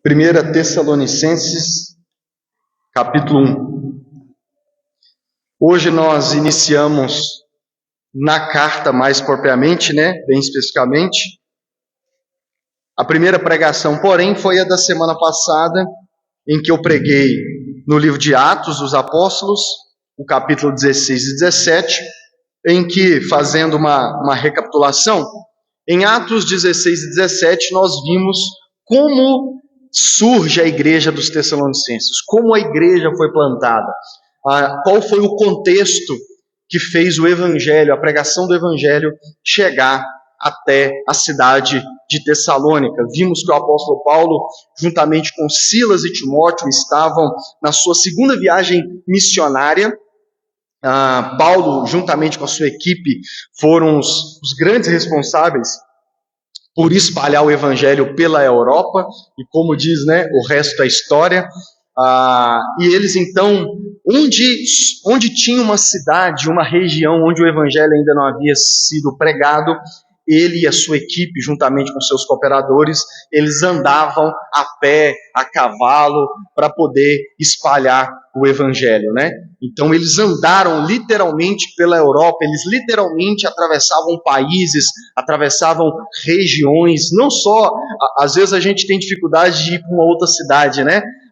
1 Tessalonicenses, capítulo 1. Hoje nós iniciamos na carta mais propriamente, bem especificamente. A primeira pregação, porém, foi a da semana passada, em que eu preguei no livro de Atos dos Apóstolos, o capítulo 16 e 17, em que, fazendo uma recapitulação, em Atos 16 e 17 nós vimos como surge a igreja dos Tessalonicenses, como a igreja foi plantada, qual foi o contexto que fez o evangelho, a pregação do evangelho chegar até a cidade de Tessalônica. Vimos que o apóstolo Paulo, juntamente com Silas e Timóteo, estavam na sua segunda viagem missionária. Paulo, juntamente com a sua equipe, foram os grandes responsáveis por espalhar o evangelho pela Europa, e como diz, o resto é história. E eles então, onde tinha uma cidade, uma região onde o evangelho ainda não havia sido pregado, ele e a sua equipe, juntamente com seus cooperadores, eles andavam a pé, a cavalo, para poder espalhar o evangelho, Então eles andaram literalmente pela Europa, eles literalmente atravessavam países, atravessavam regiões, não só, às vezes a gente tem dificuldade de ir para uma outra cidade,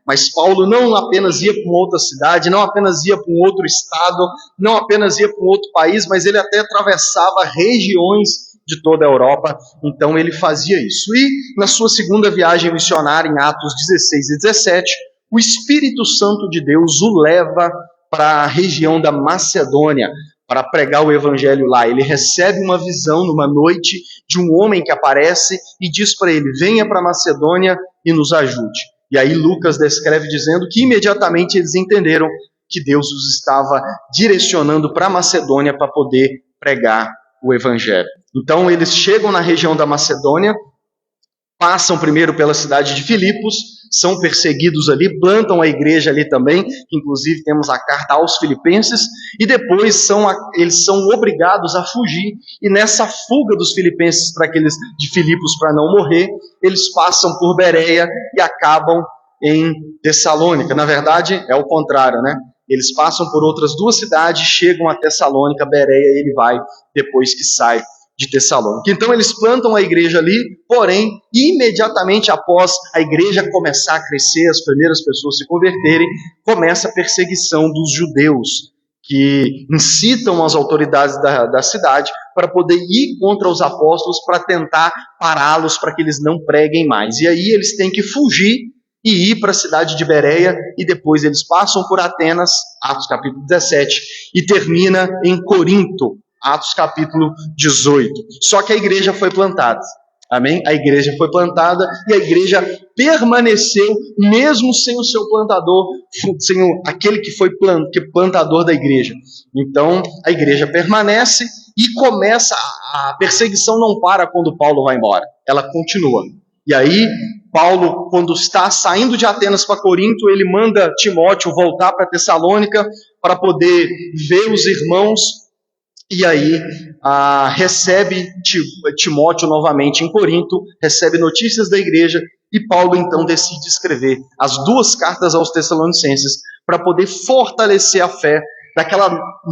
Mas Paulo não apenas ia para uma outra cidade, não apenas ia para um outro estado, não apenas ia para um outro país, mas ele até atravessava regiões de toda a Europa. Então ele fazia isso. E na sua segunda viagem missionária, em Atos 16 e 17, o Espírito Santo de Deus o leva para a região da Macedônia, para pregar o evangelho lá. Ele recebe uma visão numa noite de um homem que aparece e diz para ele: venha para a Macedônia e nos ajude. E aí Lucas descreve dizendo que imediatamente eles entenderam que Deus os estava direcionando para a Macedônia para poder pregar o evangelho. Então eles chegam na região da Macedônia, passam primeiro pela cidade de Filipos, são perseguidos ali, plantam a igreja ali também, inclusive temos a carta aos Filipenses, e depois eles são obrigados a fugir, e nessa fuga dos filipenses para aqueles de Filipos para não morrer, eles passam por Bereia e acabam em Tessalônica. Na verdade é o contrário, Eles passam por outras duas cidades, chegam a Tessalônica, Bereia, e ele vai depois que sai de Tessalônica. Então eles plantam a igreja ali, porém, imediatamente após a igreja começar a crescer, as primeiras pessoas se converterem, começa a perseguição dos judeus, que incitam as autoridades da cidade para poder ir contra os apóstolos, para tentar pará-los, para que eles não preguem mais. E aí eles têm que fugir e ir para a cidade de Bereia, e depois eles passam por Atenas, Atos capítulo 17, e termina em Corinto, Atos capítulo 18. Só que a igreja foi plantada. Amém? A igreja foi plantada e a igreja permaneceu, mesmo sem o seu plantador, sem aquele que foi plantador da igreja. Então, a igreja permanece e começa, a perseguição não para quando Paulo vai embora. Ela continua. E aí, Paulo, quando está saindo de Atenas para Corinto, ele manda Timóteo voltar para Tessalônica para poder ver os irmãos. E aí recebe Timóteo novamente em Corinto, recebe notícias da igreja, e Paulo então decide escrever as duas cartas aos Tessalonicenses para poder fortalecer a fé daquela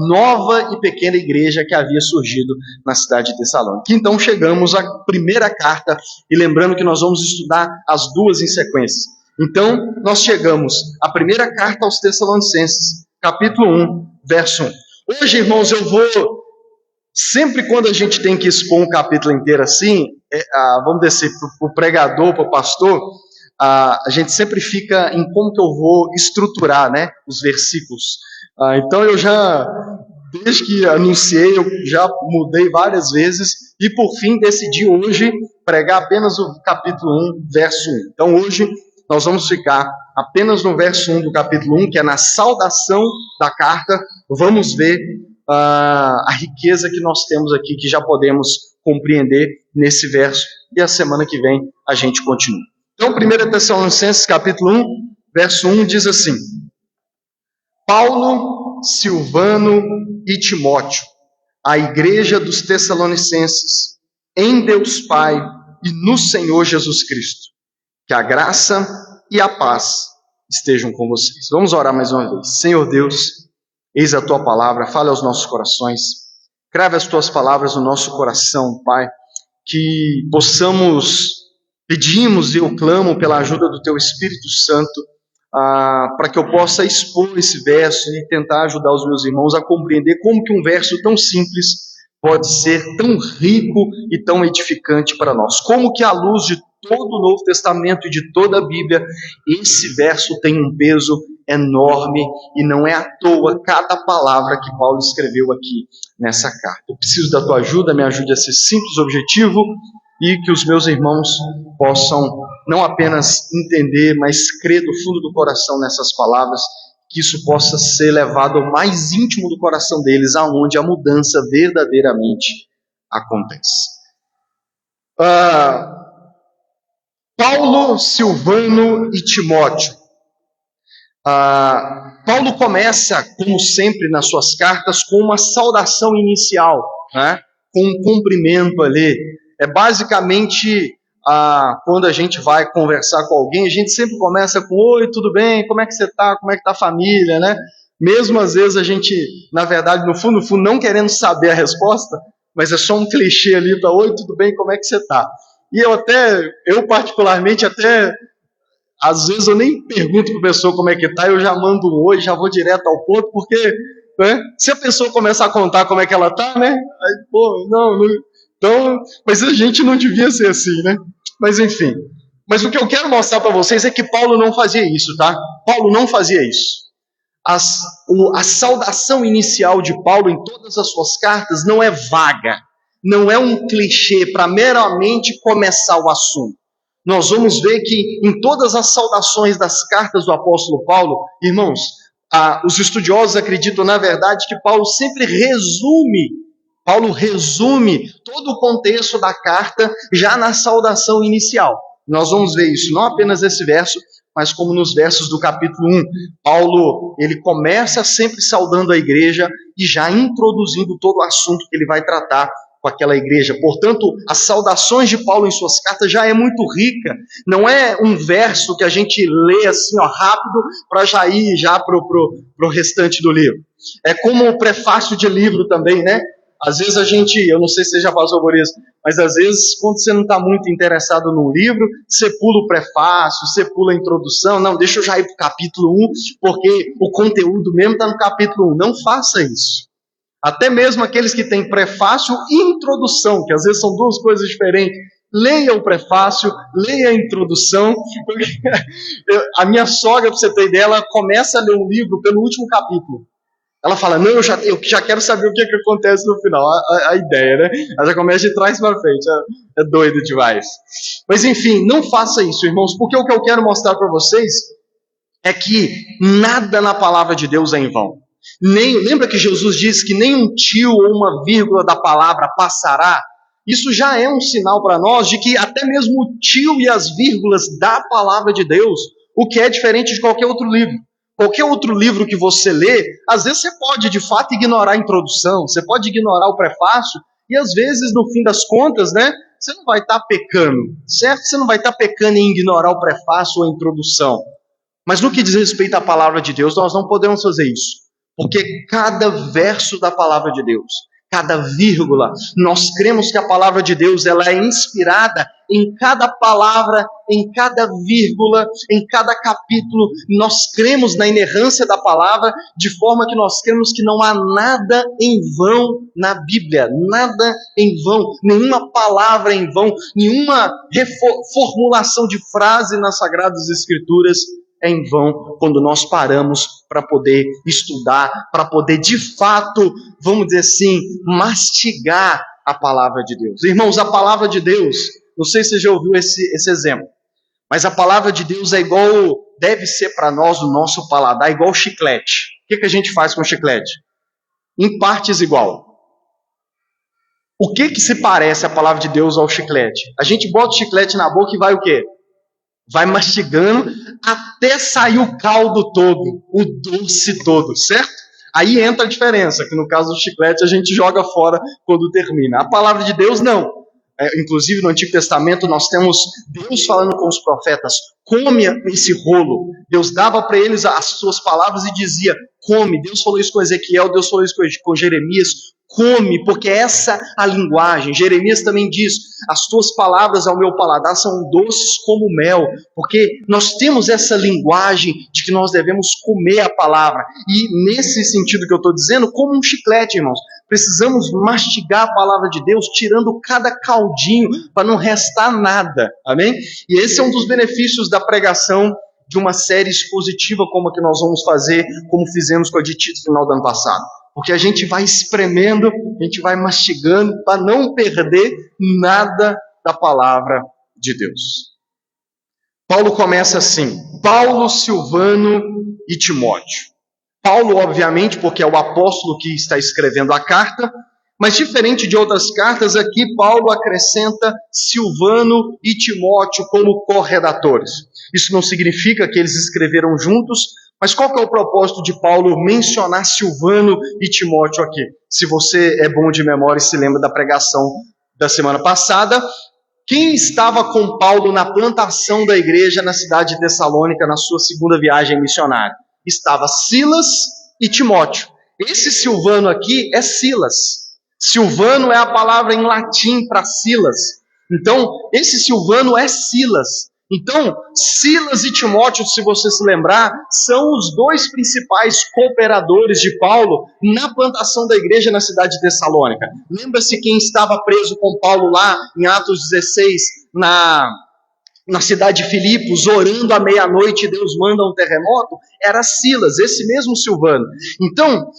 nova e pequena igreja que havia surgido na cidade de Tessalônica. Então chegamos à primeira carta, e lembrando que nós vamos estudar as duas em sequência. Então nós chegamos à primeira carta aos Tessalonicenses, capítulo 1, verso 1. Hoje, irmãos, eu vou... Sempre quando a gente tem que expor um capítulo inteiro assim, vamos descer para o pregador, para o pastor, a gente sempre fica em como que eu vou estruturar, os versículos. Então eu já, desde que anunciei, eu já mudei várias vezes, e por fim decidi hoje pregar apenas o capítulo 1, verso 1. Então hoje nós vamos ficar apenas no verso 1 do capítulo 1, que é na saudação da carta. Vamos ver a riqueza que nós temos aqui, que já podemos compreender nesse verso, e a semana que vem a gente continua. Então, 1 Tessalonicenses capítulo 1, verso 1 diz assim: Paulo, Silvano e Timóteo, a igreja dos Tessalonicenses, em Deus Pai e no Senhor Jesus Cristo, que a graça e a paz estejam com vocês. Vamos orar mais uma vez. Senhor Deus, eis a tua palavra, fale aos nossos corações, crave as tuas palavras no nosso coração, Pai, que pedimos e eu clamo pela ajuda do teu Espírito Santo, para que eu possa expor esse verso e tentar ajudar os meus irmãos a compreender como que um verso tão simples pode ser tão rico e tão edificante para nós. Como que à luz de todo o Novo Testamento e de toda a Bíblia, esse verso tem um peso enorme e não é à toa cada palavra que Paulo escreveu aqui nessa carta. Eu preciso da tua ajuda, me ajude a ser simples, objetivo, e que os meus irmãos possam não apenas entender, mas crer do fundo do coração nessas palavras, que isso possa ser levado ao mais íntimo do coração deles, aonde a mudança verdadeiramente acontece. Paulo, Silvano e Timóteo. Paulo começa, como sempre nas suas cartas, com uma saudação inicial, né? Com um cumprimento ali. É basicamente, quando a gente vai conversar com alguém, a gente sempre começa com: oi, tudo bem? Como é que você está? Como é que está a família? Né? Mesmo às vezes a gente, na verdade, no fundo, não querendo saber a resposta, mas é só um clichê ali para: oi, tudo bem? Como é que você está? E eu particularmente, às vezes eu nem pergunto para a pessoa como é que está, eu já mando um oi, já vou direto ao ponto, porque, né, se a pessoa começar a contar como é que ela está, né? Aí, não. Então, mas a gente não devia ser assim, né? Mas enfim. Mas o que eu quero mostrar para vocês é que Paulo não fazia isso, tá? Paulo não fazia isso. A saudação inicial de Paulo em todas as suas cartas não é vaga, não é um clichê para meramente começar o assunto. Nós vamos ver que em todas as saudações das cartas do apóstolo Paulo, irmãos, os estudiosos acreditam, na verdade, que Paulo sempre resume todo o contexto da carta já na saudação inicial. Nós vamos ver isso, não apenas nesse verso, mas como nos versos do capítulo 1. Paulo, ele começa sempre saudando a igreja e já introduzindo todo o assunto que ele vai tratar com aquela igreja. Portanto, as saudações de Paulo em suas cartas já é muito rica. Não é um verso que a gente lê assim, rápido, para já ir pro restante do livro. É como o prefácio de livro também, né? Às vezes eu não sei se você já passou por isso, mas às vezes quando você não está muito interessado num livro, você pula o prefácio, você pula a introdução. Não, deixa eu já ir para o capítulo 1, porque o conteúdo mesmo está no capítulo 1. Não faça isso. Até mesmo aqueles que têm prefácio e introdução, que às vezes são duas coisas diferentes. Leia o prefácio, leia a introdução. A minha sogra, para você ter ideia, ela começa a ler um livro pelo último capítulo. Ela fala: não, eu já quero saber o que acontece no final. A ideia, né? Ela já começa de trás para frente. É doido demais. Mas enfim, não faça isso, irmãos, porque o que eu quero mostrar para vocês é que nada na palavra de Deus é em vão. Lembra que Jesus disse que nem um tio ou uma vírgula da palavra passará? Isso já é um sinal para nós de que até mesmo o tio e as vírgulas da palavra de Deus, o que é diferente de qualquer outro livro. Qualquer outro livro que você lê, às vezes você pode de fato ignorar a introdução, você pode ignorar o prefácio, e às vezes, no fim das contas, né, você não vai estar pecando, certo? Você não vai estar pecando em ignorar o prefácio ou a introdução. Mas no que diz respeito à palavra de Deus, nós não podemos fazer isso. Porque cada verso da palavra de Deus, cada vírgula, nós cremos que a palavra de Deus ela é inspirada em cada palavra, em cada vírgula, em cada capítulo. Nós cremos na inerrância da palavra, de forma que nós cremos que não há nada em vão na Bíblia, nada em vão, nenhuma palavra em vão, nenhuma reformulação de frase nas Sagradas Escrituras é em vão quando nós paramos para poder estudar, para poder de fato, vamos dizer assim, mastigar a palavra de Deus. Irmãos, a palavra de Deus, não sei se você já ouviu esse exemplo, mas a palavra de Deus é igual, deve ser para nós, o nosso paladar, igual chiclete. O que a gente faz com chiclete? Em partes igual. O que se parece a palavra de Deus ao chiclete? A gente bota o chiclete na boca e vai o quê? Vai mastigando até sair o caldo todo, o doce todo, certo? Aí entra a diferença, que no caso do chiclete a gente joga fora quando termina. A palavra de Deus não. Inclusive no Antigo Testamento nós temos Deus falando com os profetas: come esse rolo. Deus dava para eles as suas palavras e dizia: come. Deus falou isso com Ezequiel, Deus falou isso com Jeremias: come, porque essa é a linguagem. Jeremias também diz: as tuas palavras ao meu paladar são doces como mel, porque nós temos essa linguagem de que nós devemos comer a palavra. E nesse sentido que eu estou dizendo, como um chiclete, irmãos. Precisamos mastigar a palavra de Deus, tirando cada caldinho, para não restar nada, amém? E esse é um dos benefícios da pregação de uma série expositiva como a que nós vamos fazer, como fizemos com a de Tito no final do ano passado. Porque a gente vai espremendo, a gente vai mastigando, para não perder nada da palavra de Deus. Paulo começa assim: Paulo, Silvano e Timóteo. Paulo, obviamente, porque é o apóstolo que está escrevendo a carta, mas diferente de outras cartas, aqui Paulo acrescenta Silvano e Timóteo como corredatores. Isso não significa que eles escreveram juntos, mas qual que é o propósito de Paulo mencionar Silvano e Timóteo aqui? Se você é bom de memória e se lembra da pregação da semana passada, quem estava com Paulo na plantação da igreja na cidade de Tessalônica, na sua segunda viagem missionária? Estava Silas e Timóteo. Esse Silvano aqui é Silas. Silvano é a palavra em latim para Silas. Então, esse Silvano é Silas. Então, Silas e Timóteo, se você se lembrar, são os dois principais cooperadores de Paulo na plantação da igreja na cidade de Tessalônica. Lembra-se quem estava preso com Paulo lá em Atos 16, na cidade de Filipos, orando à meia-noite, Deus manda um terremoto? Era Silas, esse mesmo Silvano. Então,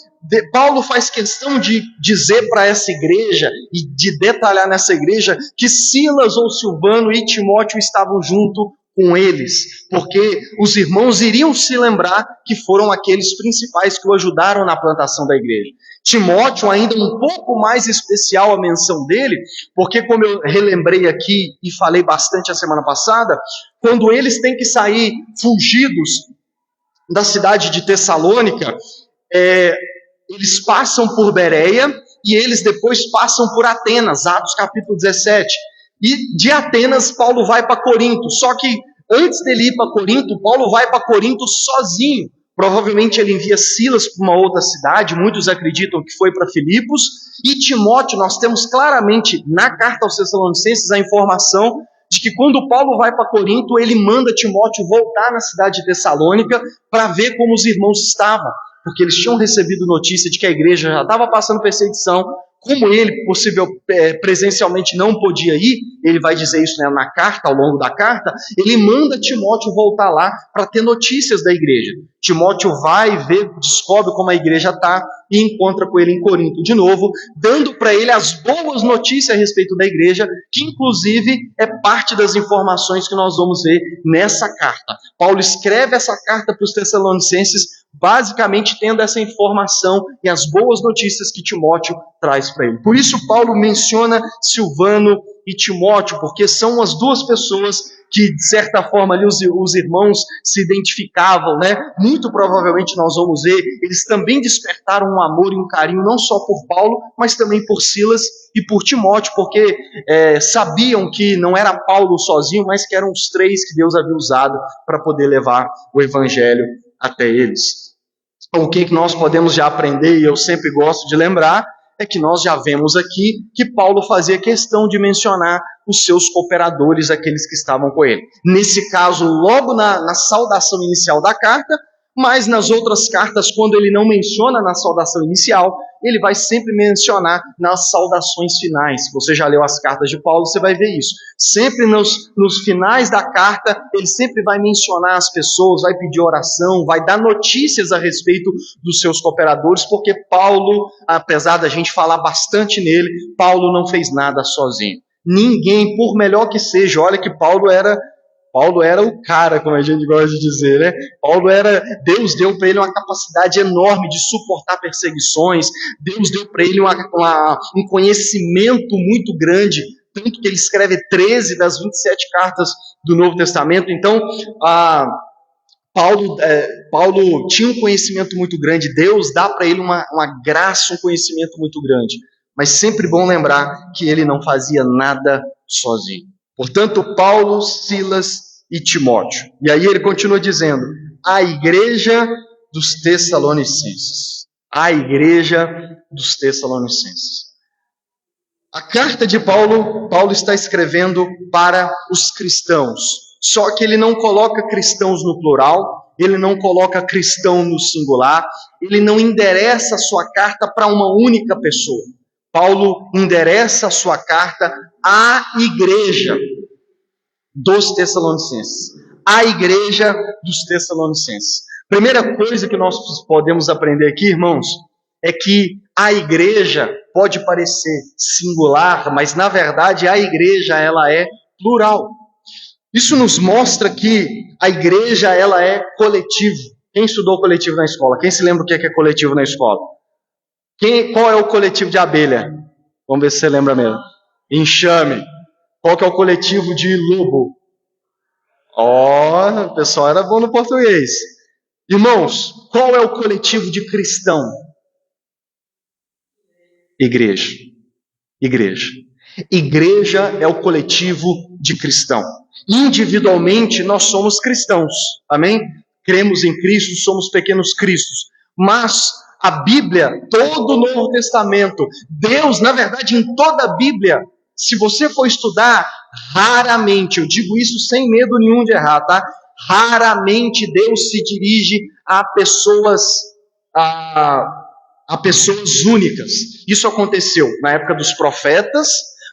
Paulo faz questão de dizer para essa igreja e de detalhar nessa igreja que Silas ou Silvano e Timóteo estavam junto com eles, porque os irmãos iriam se lembrar que foram aqueles principais que o ajudaram na plantação da igreja. Timóteo, ainda um pouco mais especial a menção dele, porque como eu relembrei aqui e falei bastante a semana passada, quando eles têm que sair fugidos da cidade de Tessalônica, eles passam por Bereia e eles depois passam por Atenas, Atos capítulo 17. E de Atenas, Paulo vai para Corinto. Só que antes dele ir para Corinto, Paulo vai para Corinto sozinho. Provavelmente ele envia Silas para uma outra cidade, muitos acreditam que foi para Filipos. E Timóteo, nós temos claramente na carta aos Tessalonicenses a informação de que quando Paulo vai para Corinto, ele manda Timóteo voltar na cidade de Tessalônica para ver como os irmãos estavam. Porque eles tinham recebido notícia de que a igreja já estava passando perseguição. Como ele, presencialmente não podia ir, ele vai dizer isso, né, na carta, ao longo da carta, ele manda Timóteo voltar lá para ter notícias da igreja. Timóteo vai ver, descobre como a igreja está e encontra com ele em Corinto de novo, dando para ele as boas notícias a respeito da igreja, que inclusive é parte das informações que nós vamos ver nessa carta. Paulo escreve essa carta para os Tessalonicenses, basicamente tendo essa informação e as boas notícias que Timóteo traz para ele. Por isso Paulo menciona Silvano e Timóteo, porque são as duas pessoas que, de certa forma, ali os irmãos se identificavam, né? Muito provavelmente nós vamos ver, eles também despertaram um amor e um carinho, não só por Paulo, mas também por Silas e por Timóteo, porque sabiam que não era Paulo sozinho, mas que eram os três que Deus havia usado para poder levar o evangelho até eles. Então, o que nós podemos já aprender, e eu sempre gosto de lembrar, é que nós já vemos aqui que Paulo fazia questão de mencionar os seus cooperadores, aqueles que estavam com ele. Nesse caso, logo na saudação inicial da carta, mas nas outras cartas, quando ele não menciona na saudação inicial, ele vai sempre mencionar nas saudações finais. Se você já leu as cartas de Paulo, você vai ver isso. Sempre nos finais da carta, ele sempre vai mencionar as pessoas, vai pedir oração, vai dar notícias a respeito dos seus cooperadores, porque Paulo, apesar da gente falar bastante nele, Paulo não fez nada sozinho. Ninguém, por melhor que seja, olha que Paulo era o cara, como a gente gosta de dizer, né? Deus deu para ele uma capacidade enorme de suportar perseguições, Deus deu para ele um conhecimento muito grande, tanto que ele escreve 13 das 27 cartas do Novo Testamento. Então, Paulo tinha um conhecimento muito grande, Deus dá para ele uma graça, um conhecimento muito grande. Mas sempre bom lembrar que ele não fazia nada sozinho. Portanto, Paulo, Silas e Timóteo. E aí ele continua dizendo, a igreja dos Tessalonicenses. A igreja dos Tessalonicenses. A carta de Paulo, Paulo está escrevendo para os cristãos. Só que ele não coloca cristãos no plural, ele não coloca cristão no singular, ele não endereça a sua carta para uma única pessoa. Paulo endereça a sua carta à igreja dos Tessalonicenses. A igreja dos Tessalonicenses. Primeira coisa que nós podemos aprender aqui, irmãos, é que a igreja pode parecer singular, mas na verdade a igreja ela é plural. Isso nos mostra que a igreja ela é coletivo. Quem estudou coletivo na escola? Quem se lembra o que é coletivo na escola? Qual é o coletivo de abelha? Vamos ver se você lembra mesmo. Enxame. Qual que é o coletivo de lobo? O pessoal era bom no português. Irmãos, qual é o coletivo de cristão? Igreja. Igreja. Igreja é o coletivo de cristão. Individualmente nós somos cristãos. Amém? Cremos em Cristo, somos pequenos cristos. Mas a Bíblia, todo o Novo Testamento, Deus, na verdade, em toda a Bíblia, se você for estudar, raramente, eu digo isso sem medo nenhum de errar, tá? Raramente Deus se dirige a pessoas únicas. Isso aconteceu na época dos profetas,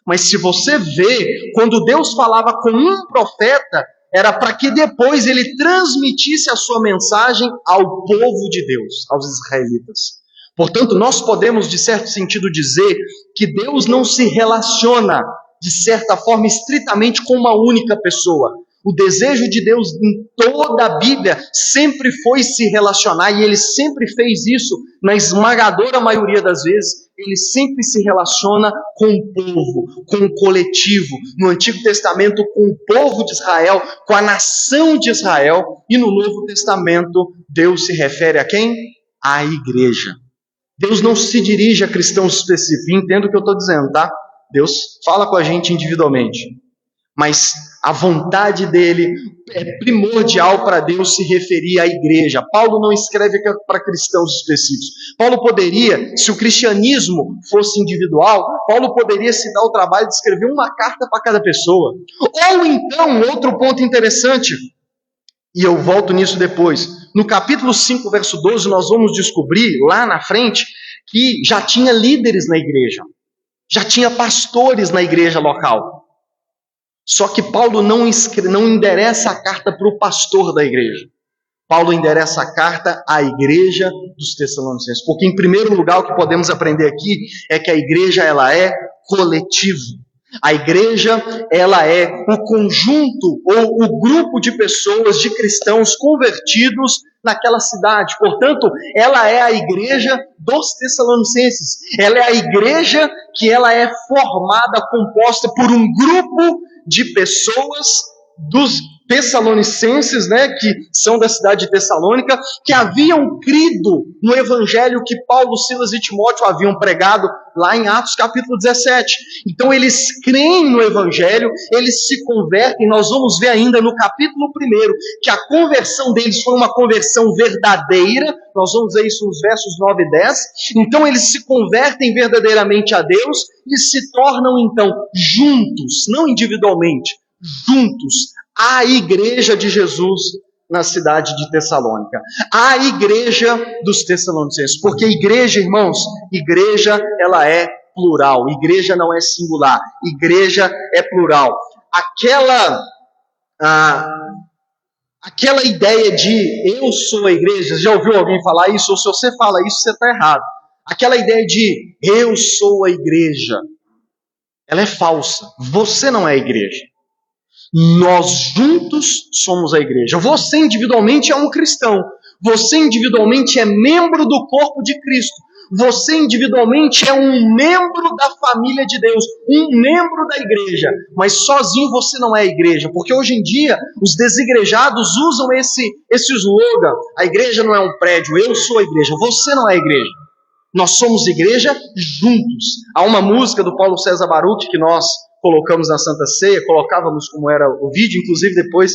mas se você vê, quando Deus falava com um profeta, era para que depois ele transmitisse a sua mensagem ao povo de Deus, aos israelitas. Portanto, nós podemos, de certo sentido, dizer que Deus não se relaciona, de certa forma, estritamente com uma única pessoa. O desejo de Deus em toda a Bíblia sempre foi se relacionar, e Ele sempre fez isso, na esmagadora maioria das vezes, Ele sempre se relaciona com o povo, com o coletivo. No Antigo Testamento, com o povo de Israel, com a nação de Israel, e no Novo Testamento, Deus se refere a quem? À igreja. Deus não se dirige a cristãos específicos, entenda o que eu estou dizendo, tá? Deus fala com a gente individualmente, mas a vontade dele é primordial para Deus se referir à igreja. Paulo não escreve para cristãos específicos. Paulo poderia, se o cristianismo fosse individual, Paulo poderia se dar o trabalho de escrever uma carta para cada pessoa. Ou então, outro ponto interessante, e eu volto nisso depois, no capítulo 5, verso 12, nós vamos descobrir, lá na frente, que já tinha líderes na igreja, já tinha pastores na igreja local. Só que Paulo não endereça a carta para o pastor da igreja. Paulo endereça a carta à igreja dos Tessalonicenses. Porque, em primeiro lugar, o que podemos aprender aqui é que a igreja ela é coletivo. A igreja ela é o conjunto ou o grupo de pessoas, de cristãos convertidos naquela cidade. Portanto, ela é a igreja dos Tessalonicenses. Ela é a igreja que ela é formada, composta por um grupo de pessoas dos Tessalonicenses, que são da cidade de Tessalônica, que haviam crido no evangelho que Paulo, Silas e Timóteo haviam pregado lá em Atos capítulo 17. Então eles creem no evangelho, eles se convertem. Nós vamos ver ainda no capítulo 1 que a conversão deles foi uma conversão verdadeira. Nós vamos ver isso nos versos 9 e 10. Então eles se convertem verdadeiramente a Deus e se tornam então juntos, não individualmente, juntos, a igreja de Jesus na cidade de Tessalônica, a igreja dos Tessalonicenses, porque igreja, irmãos, igreja ela é plural, igreja não é singular, igreja é plural. Aquela ideia de eu sou a igreja, já ouviu alguém falar isso? Ou se você fala isso, você está errado. Aquela ideia de eu sou a igreja, ela é falsa. Você não é a igreja. Nós juntos somos a igreja. Você individualmente é um cristão. Você individualmente é membro do corpo de Cristo. Você individualmente é um membro da família de Deus, um membro da igreja. Mas sozinho você não é a igreja, porque hoje em dia os desigrejados usam esse slogan: a igreja não é um prédio, eu sou a igreja. Você não é a igreja. Nós somos igreja juntos. Há uma música do Paulo César Baruch que nós colocamos na Santa Ceia, colocávamos como era o vídeo, inclusive depois,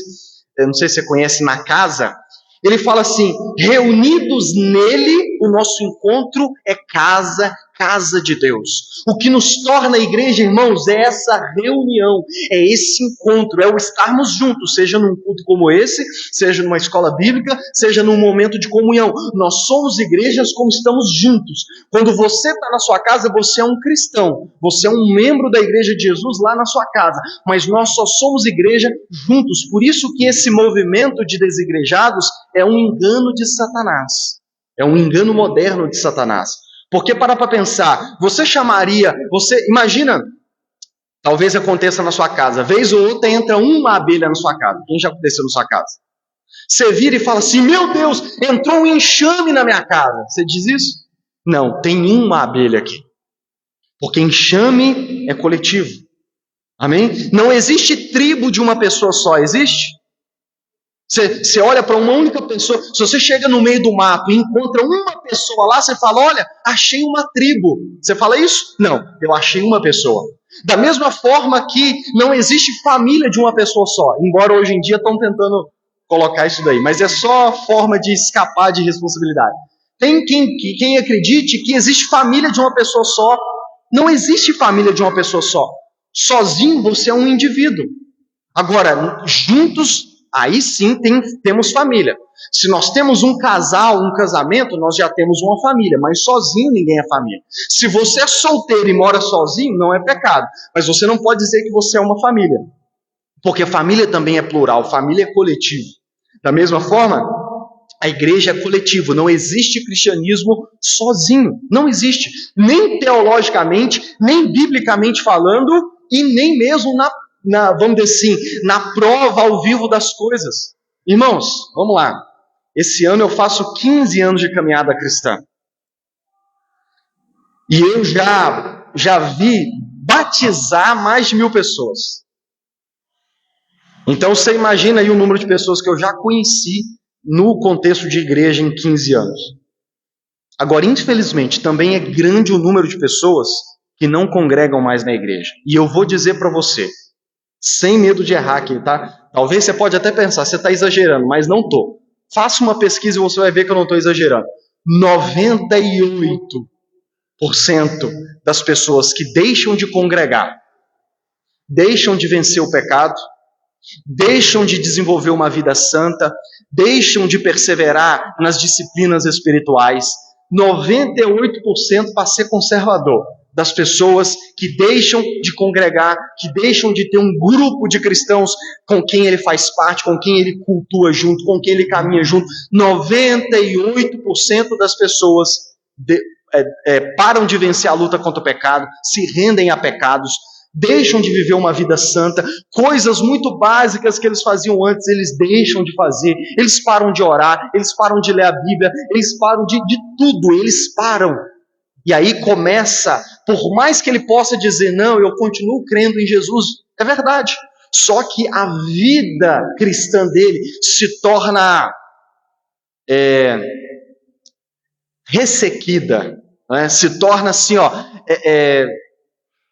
eu não sei se você conhece, Na Casa. Ele fala assim: reunidos nele, o nosso encontro é casa de Deus. O que nos torna igreja, irmãos, é essa reunião, é esse encontro, é o estarmos juntos, seja num culto como esse, seja numa escola bíblica, seja num momento de comunhão. Nós somos igrejas como estamos juntos. Quando você está na sua casa, você é um cristão, você é um membro da igreja de Jesus lá na sua casa, mas nós só somos igreja juntos. Por isso que esse movimento de desigrejados é um engano de Satanás, é um engano moderno de Satanás. Porque para pensar, imagina, talvez aconteça na sua casa, vez ou outra entra uma abelha na sua casa. Quem já aconteceu na sua casa? Você vira e fala assim: meu Deus, entrou um enxame na minha casa. Você diz isso? Não, tem uma abelha aqui. Porque enxame é coletivo. Amém? Não existe tribo de uma pessoa só, existe? Você olha para uma única pessoa. Se você chega no meio do mato e encontra uma pessoa lá, você fala: olha, achei uma tribo. Você fala isso? Não, eu achei uma pessoa. Da mesma forma que não existe família de uma pessoa só, embora hoje em dia estão tentando colocar isso daí, mas é só forma de escapar de responsabilidade. Tem quem acredite que existe família de uma pessoa só. Não existe família de uma pessoa só. Sozinho você é um indivíduo. Agora, juntos, aí sim temos família. Se nós temos um casal, um casamento, nós já temos uma família, mas sozinho ninguém é família. Se você é solteiro e mora sozinho, não é pecado, mas você não pode dizer que você é uma família, porque família também é plural, família é coletivo. Da mesma forma, a igreja é coletivo, não existe cristianismo sozinho, não existe, nem teologicamente, nem biblicamente falando, e nem mesmo vamos dizer assim, na prova ao vivo das coisas. Irmãos, vamos lá. Esse ano eu faço 15 anos de caminhada cristã. E eu já vi batizar mais de 1000 pessoas. Então você imagina aí o número de pessoas que eu já conheci no contexto de igreja em 15 anos. Agora, infelizmente, também é grande o número de pessoas que não congregam mais na igreja. E eu vou dizer para você, sem medo de errar aqui, tá? Talvez você pode até pensar, você está exagerando, mas não estou. Faça uma pesquisa e você vai ver que eu não estou exagerando. 98% das pessoas que deixam de congregar, deixam de vencer o pecado, deixam de desenvolver uma vida santa, deixam de perseverar nas disciplinas espirituais. 98% para ser conservador. Das pessoas que deixam de congregar, que deixam de ter um grupo de cristãos com quem ele faz parte, com quem ele cultua junto, com quem ele caminha junto. 98% das pessoas param de vencer a luta contra o pecado, se rendem a pecados, deixam de viver uma vida santa, coisas muito básicas que eles faziam antes, eles deixam de fazer, eles param de orar, eles param de ler a Bíblia, eles param de tudo, eles param. E aí começa, por mais que ele possa dizer, não, eu continuo crendo em Jesus, é verdade. Só que a vida cristã dele se torna ressequida, né? Se torna assim,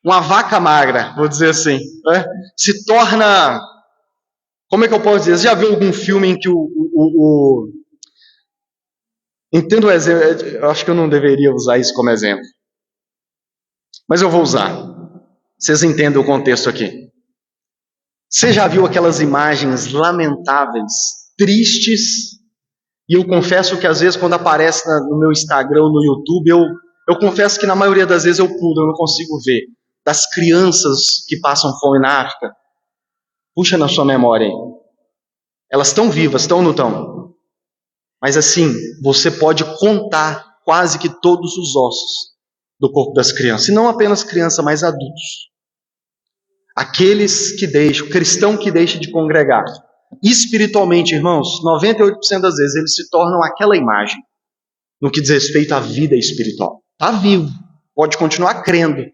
uma vaca magra, vou dizer assim. Né? Se torna, como é que eu posso dizer? Você já viu algum filme em que entendo o exemplo, eu acho que eu não deveria usar isso como exemplo. Mas eu vou usar. Vocês entendem o contexto aqui. Você já viu aquelas imagens lamentáveis, tristes? E eu confesso que às vezes quando aparece no meu Instagram, no YouTube, eu confesso que na maioria das vezes eu pulo, eu não consigo ver. Das crianças que passam fome na África. Puxa na sua memória aí. Elas estão vivas, estão ou não estão? Mas assim, você pode contar quase que todos os ossos do corpo das crianças. E não apenas crianças, mas adultos. Aqueles que deixam, cristão que deixa de congregar. Espiritualmente, irmãos, 98% das vezes eles se tornam aquela imagem. No que diz respeito à vida espiritual. Está vivo, pode continuar crendo.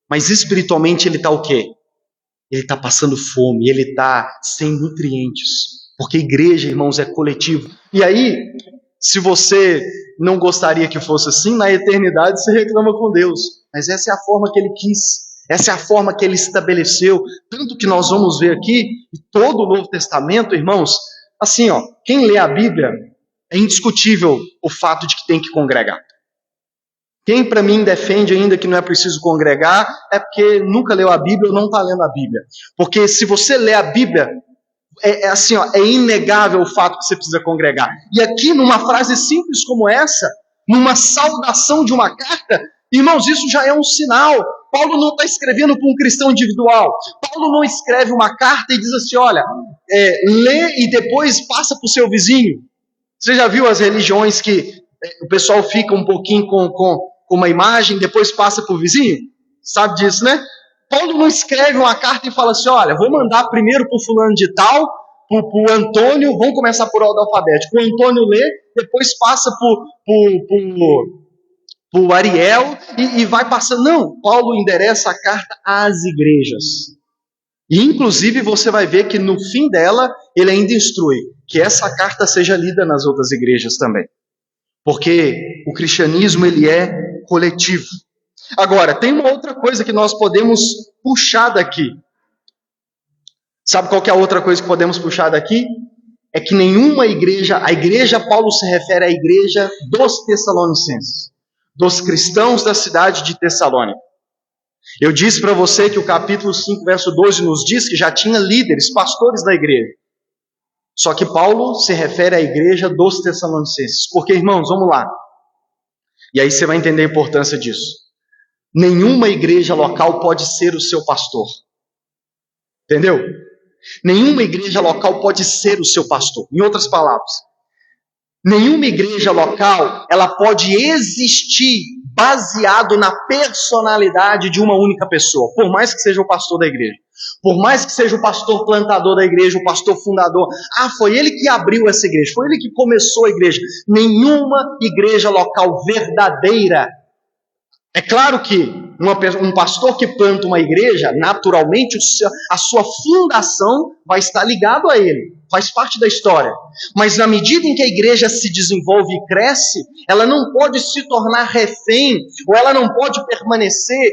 Mas espiritualmente ele está o quê? Ele está passando fome, ele está sem nutrientes. Porque igreja, irmãos, é coletivo. E aí, Se você não gostaria que fosse assim, na eternidade você reclama com Deus. Mas essa é a forma que Ele quis. Essa é a forma que Ele estabeleceu. Tanto que nós vamos ver aqui, em todo o Novo Testamento, irmãos, assim, quem lê a Bíblia, é indiscutível o fato de que tem que congregar. Quem para mim defende ainda que não é preciso congregar, é porque nunca leu a Bíblia ou não está lendo a Bíblia. Porque se você lê a Bíblia, é inegável o fato que você precisa congregar. E aqui, numa frase simples como essa, numa saudação de uma carta, irmãos, isso já é um sinal. Paulo não está escrevendo para um cristão individual. Paulo não escreve uma carta e diz assim, olha, lê e depois passa para o seu vizinho. Você já viu as religiões que o pessoal fica um pouquinho com uma imagem, depois passa para o vizinho? Sabe disso, né? Paulo não escreve uma carta e fala assim, olha, vou mandar primeiro para o fulano de tal, para o Antônio, vamos começar por ordem alfabética. O Antônio lê, depois passa para o Ariel e vai passando. Não, Paulo endereça a carta às igrejas. E inclusive você vai ver que no fim dela, ele ainda instrui que essa carta seja lida nas outras igrejas também. Porque o cristianismo, ele é coletivo. Agora, tem uma outra coisa que nós podemos puxar daqui. Sabe qual que é a outra coisa que podemos puxar daqui? É que nenhuma igreja, a igreja, Paulo se refere à igreja dos Tessalonicenses, dos cristãos da cidade de Tessalônica. Eu disse para você que o capítulo 5, verso 12 nos diz que já tinha líderes, pastores da igreja. Só que Paulo se refere à igreja dos Tessalonicenses. Porque, irmãos, vamos lá. E aí você vai entender a importância disso. Nenhuma igreja local pode ser o seu pastor. Entendeu? Nenhuma igreja local pode ser o seu pastor. Em outras palavras, nenhuma igreja local, ela pode existir baseado na personalidade de uma única pessoa, por mais que seja o pastor da igreja. Por mais que seja o pastor plantador da igreja, o pastor fundador. Foi ele que abriu essa igreja, foi ele que começou a igreja. Nenhuma igreja local verdadeira. É claro que um pastor que planta uma igreja, naturalmente a sua fundação vai estar ligado a ele, faz parte da história. Mas na medida em que a igreja se desenvolve e cresce, ela não pode se tornar refém, ou ela não pode permanecer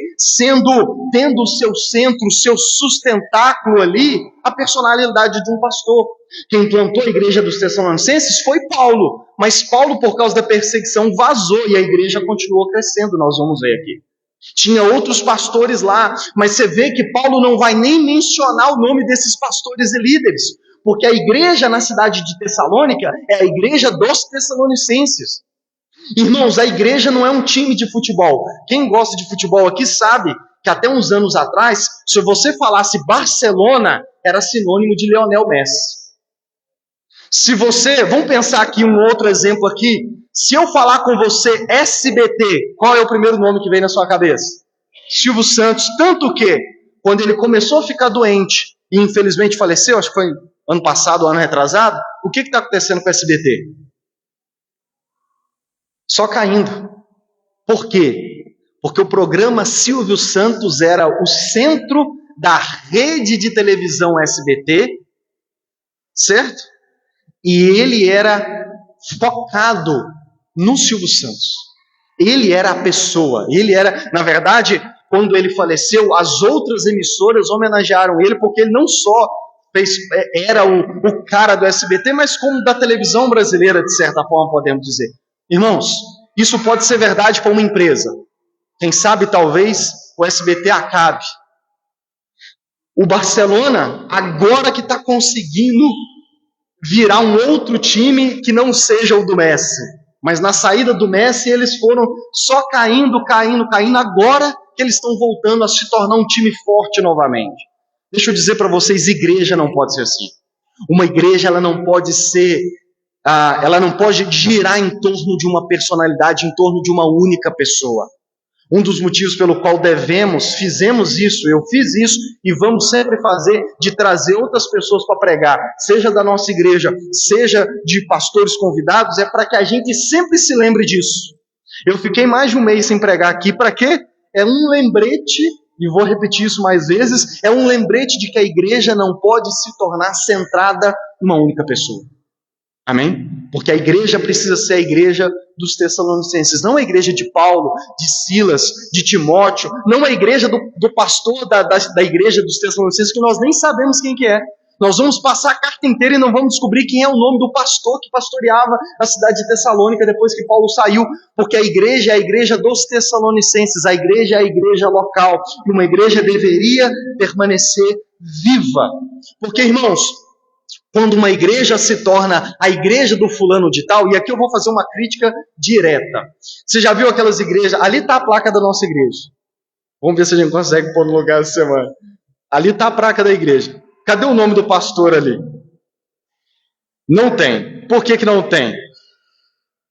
tendo o seu centro, o seu sustentáculo ali, a personalidade de um pastor. Quem plantou a igreja dos Tessalonicenses foi Paulo, mas Paulo, por causa da perseguição, vazou e a igreja continuou crescendo, nós vamos ver aqui. Tinha outros pastores lá, mas você vê que Paulo não vai nem mencionar o nome desses pastores e líderes, porque a igreja na cidade de Tessalônica é a igreja dos Tessalonicenses. Irmãos, a igreja não é um time de futebol. Quem gosta de futebol aqui sabe que até uns anos atrás, se você falasse Barcelona, era sinônimo de Lionel Messi. Vamos pensar aqui um outro exemplo aqui. Se eu falar com você SBT, qual é o primeiro nome que vem na sua cabeça? Silvio Santos. Tanto que, quando ele começou a ficar doente e infelizmente faleceu, acho que foi ano passado, ano retrasado, o que está acontecendo com o SBT? Só caindo. Por quê? Porque o programa Silvio Santos era o centro da rede de televisão SBT, certo? E ele era focado no Silvio Santos. Ele era a pessoa. Ele era, na verdade, quando ele faleceu, as outras emissoras homenagearam ele, porque ele não só era o cara do SBT, mas como da televisão brasileira, de certa forma, podemos dizer. Irmãos, isso pode ser verdade para uma empresa. Quem sabe, talvez, o SBT acabe. O Barcelona, agora que está conseguindo virar um outro time que não seja o do Messi. Mas na saída do Messi, eles foram só caindo. Agora que eles estão voltando a se tornar um time forte novamente. Deixa eu dizer para vocês, igreja não pode ser assim. Uma igreja, ela não pode girar em torno de uma personalidade, em torno de uma única pessoa. Um dos motivos pelo qual fizemos isso, eu fiz isso e vamos sempre fazer, de trazer outras pessoas para pregar, seja da nossa igreja, seja de pastores convidados, é para que a gente sempre se lembre disso. Eu fiquei mais de um mês sem pregar aqui, para quê? É um lembrete, e vou repetir isso mais vezes, é um lembrete de que a igreja não pode se tornar centrada em uma única pessoa. Amém? Porque a igreja precisa ser a igreja dos Tessalonicenses, não a igreja de Paulo, de Silas, de Timóteo, não a igreja do pastor da igreja dos Tessalonicenses, que nós nem sabemos quem que é. Nós vamos passar a carta inteira e não vamos descobrir quem é o nome do pastor que pastoreava a cidade de Tessalônica depois que Paulo saiu, porque a igreja é a igreja dos Tessalonicenses, a igreja é a igreja local, e uma igreja deveria permanecer viva. Porque, irmãos, quando uma igreja se torna a igreja do fulano de tal, e aqui eu vou fazer uma crítica direta. Você já viu aquelas igrejas? Ali está a placa da nossa igreja. Vamos ver se a gente consegue pôr no lugar essa semana. Ali está a placa da igreja. Cadê o nome do pastor ali? Não tem. Por que não tem?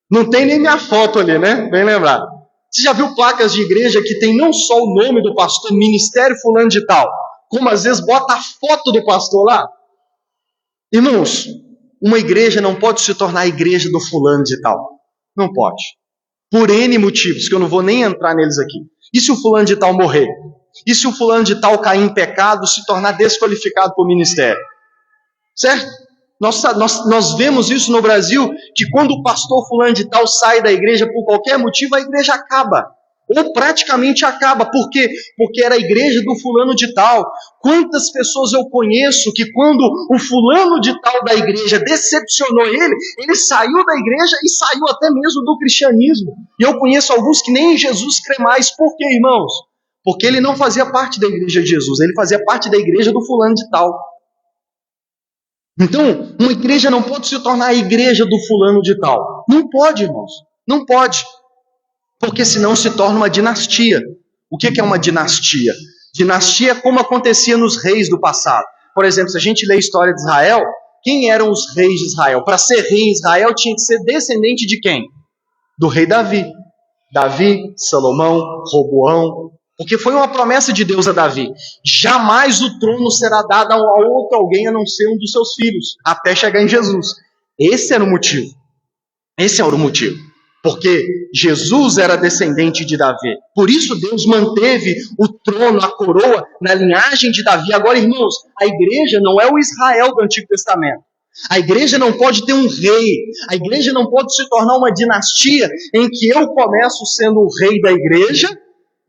Não tem nem minha foto ali, né? Bem lembrado. Você já viu placas de igreja que tem não só o nome do pastor, ministério fulano de tal, como às vezes bota a foto do pastor lá? Irmãos, uma igreja não pode se tornar a igreja do fulano de tal. Não pode. Por N motivos, que eu não vou nem entrar neles aqui. E se o fulano de tal morrer? E se o fulano de tal cair em pecado, se tornar desqualificado para o ministério? Certo? Nós vemos isso no Brasil, que quando o pastor fulano de tal sai da igreja por qualquer motivo, a igreja acaba. Ou praticamente acaba. Por quê? Porque era a igreja do fulano de tal. Quantas pessoas eu conheço que quando o fulano de tal da igreja decepcionou ele saiu da igreja e saiu até mesmo do cristianismo. E eu conheço alguns que nem em Jesus crê mais. Por quê, irmãos? Porque ele não fazia parte da igreja de Jesus, ele fazia parte da igreja do fulano de tal. Então, uma igreja não pode se tornar a igreja do fulano de tal. Não pode, irmãos. Não pode. Porque senão se torna uma dinastia. O que é uma dinastia? Dinastia é como acontecia nos reis do passado. Por exemplo, se a gente lê a história de Israel, quem eram os reis de Israel? Para ser rei em Israel tinha que ser descendente de quem? Do rei Davi. Davi, Salomão, Roboão. Porque foi uma promessa de Deus a Davi. Jamais o trono será dado a outro alguém a não ser um dos seus filhos, até chegar em Jesus. Esse era o motivo. Esse era o motivo. Porque Jesus era descendente de Davi. Por isso Deus manteve o trono, a coroa, na linhagem de Davi. Agora, irmãos, a igreja não é o Israel do Antigo Testamento. A igreja não pode ter um rei. A igreja não pode se tornar uma dinastia em que eu começo sendo o rei da igreja,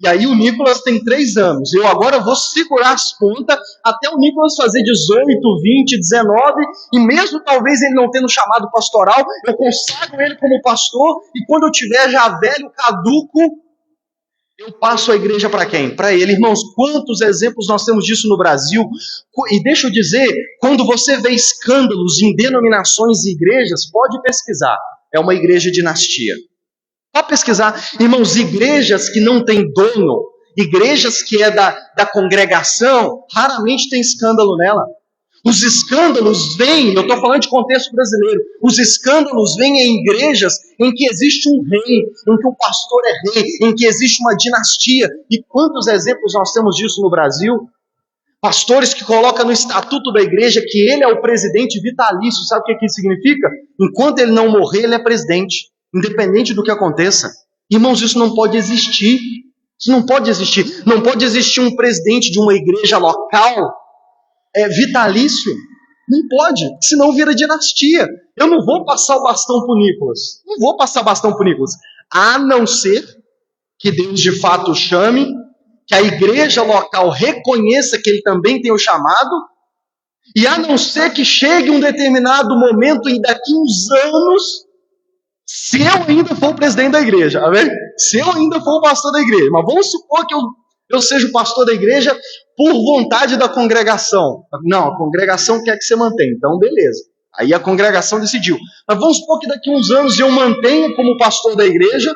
e aí o Nicolas tem 3 anos. Eu agora vou segurar as pontas até o Nicolas fazer 18, 20, 19. E mesmo talvez ele não tendo chamado pastoral, eu consagro ele como pastor. E quando eu tiver já velho, caduco, eu passo a igreja para quem? Para ele. Irmãos, quantos exemplos nós temos disso no Brasil? E deixa eu dizer, quando você vê escândalos em denominações e igrejas, pode pesquisar. É uma igreja dinastia. Pode pesquisar, irmãos, igrejas que não têm dono, igrejas que é da congregação, raramente tem escândalo nela. Os escândalos vêm, eu estou falando de contexto brasileiro, os escândalos vêm em igrejas em que existe um rei, em que o pastor é rei, em que existe uma dinastia. E quantos exemplos nós temos disso no Brasil? Pastores que colocam no estatuto da igreja que ele é o presidente vitalício. Sabe o que isso significa? Enquanto ele não morrer, ele é presidente. Independente do que aconteça. Irmãos, isso não pode existir. Isso não pode existir. Não pode existir um presidente de uma igreja local vitalício. Não pode, senão vira dinastia. Eu não vou passar o bastão para o Nicolas. Não vou passar bastão para o Nicolas. A não ser que Deus de fato o chame, que a igreja local reconheça que ele também tem o chamado, e a não ser que chegue um determinado momento e daqui uns anos, se eu ainda for o presidente da igreja, amém? Se eu ainda for o pastor da igreja, mas vamos supor que eu seja o pastor da igreja por vontade da congregação. Não, a congregação quer que você mantenha, então beleza. Aí a congregação decidiu. Mas vamos supor que daqui uns anos eu mantenha como pastor da igreja,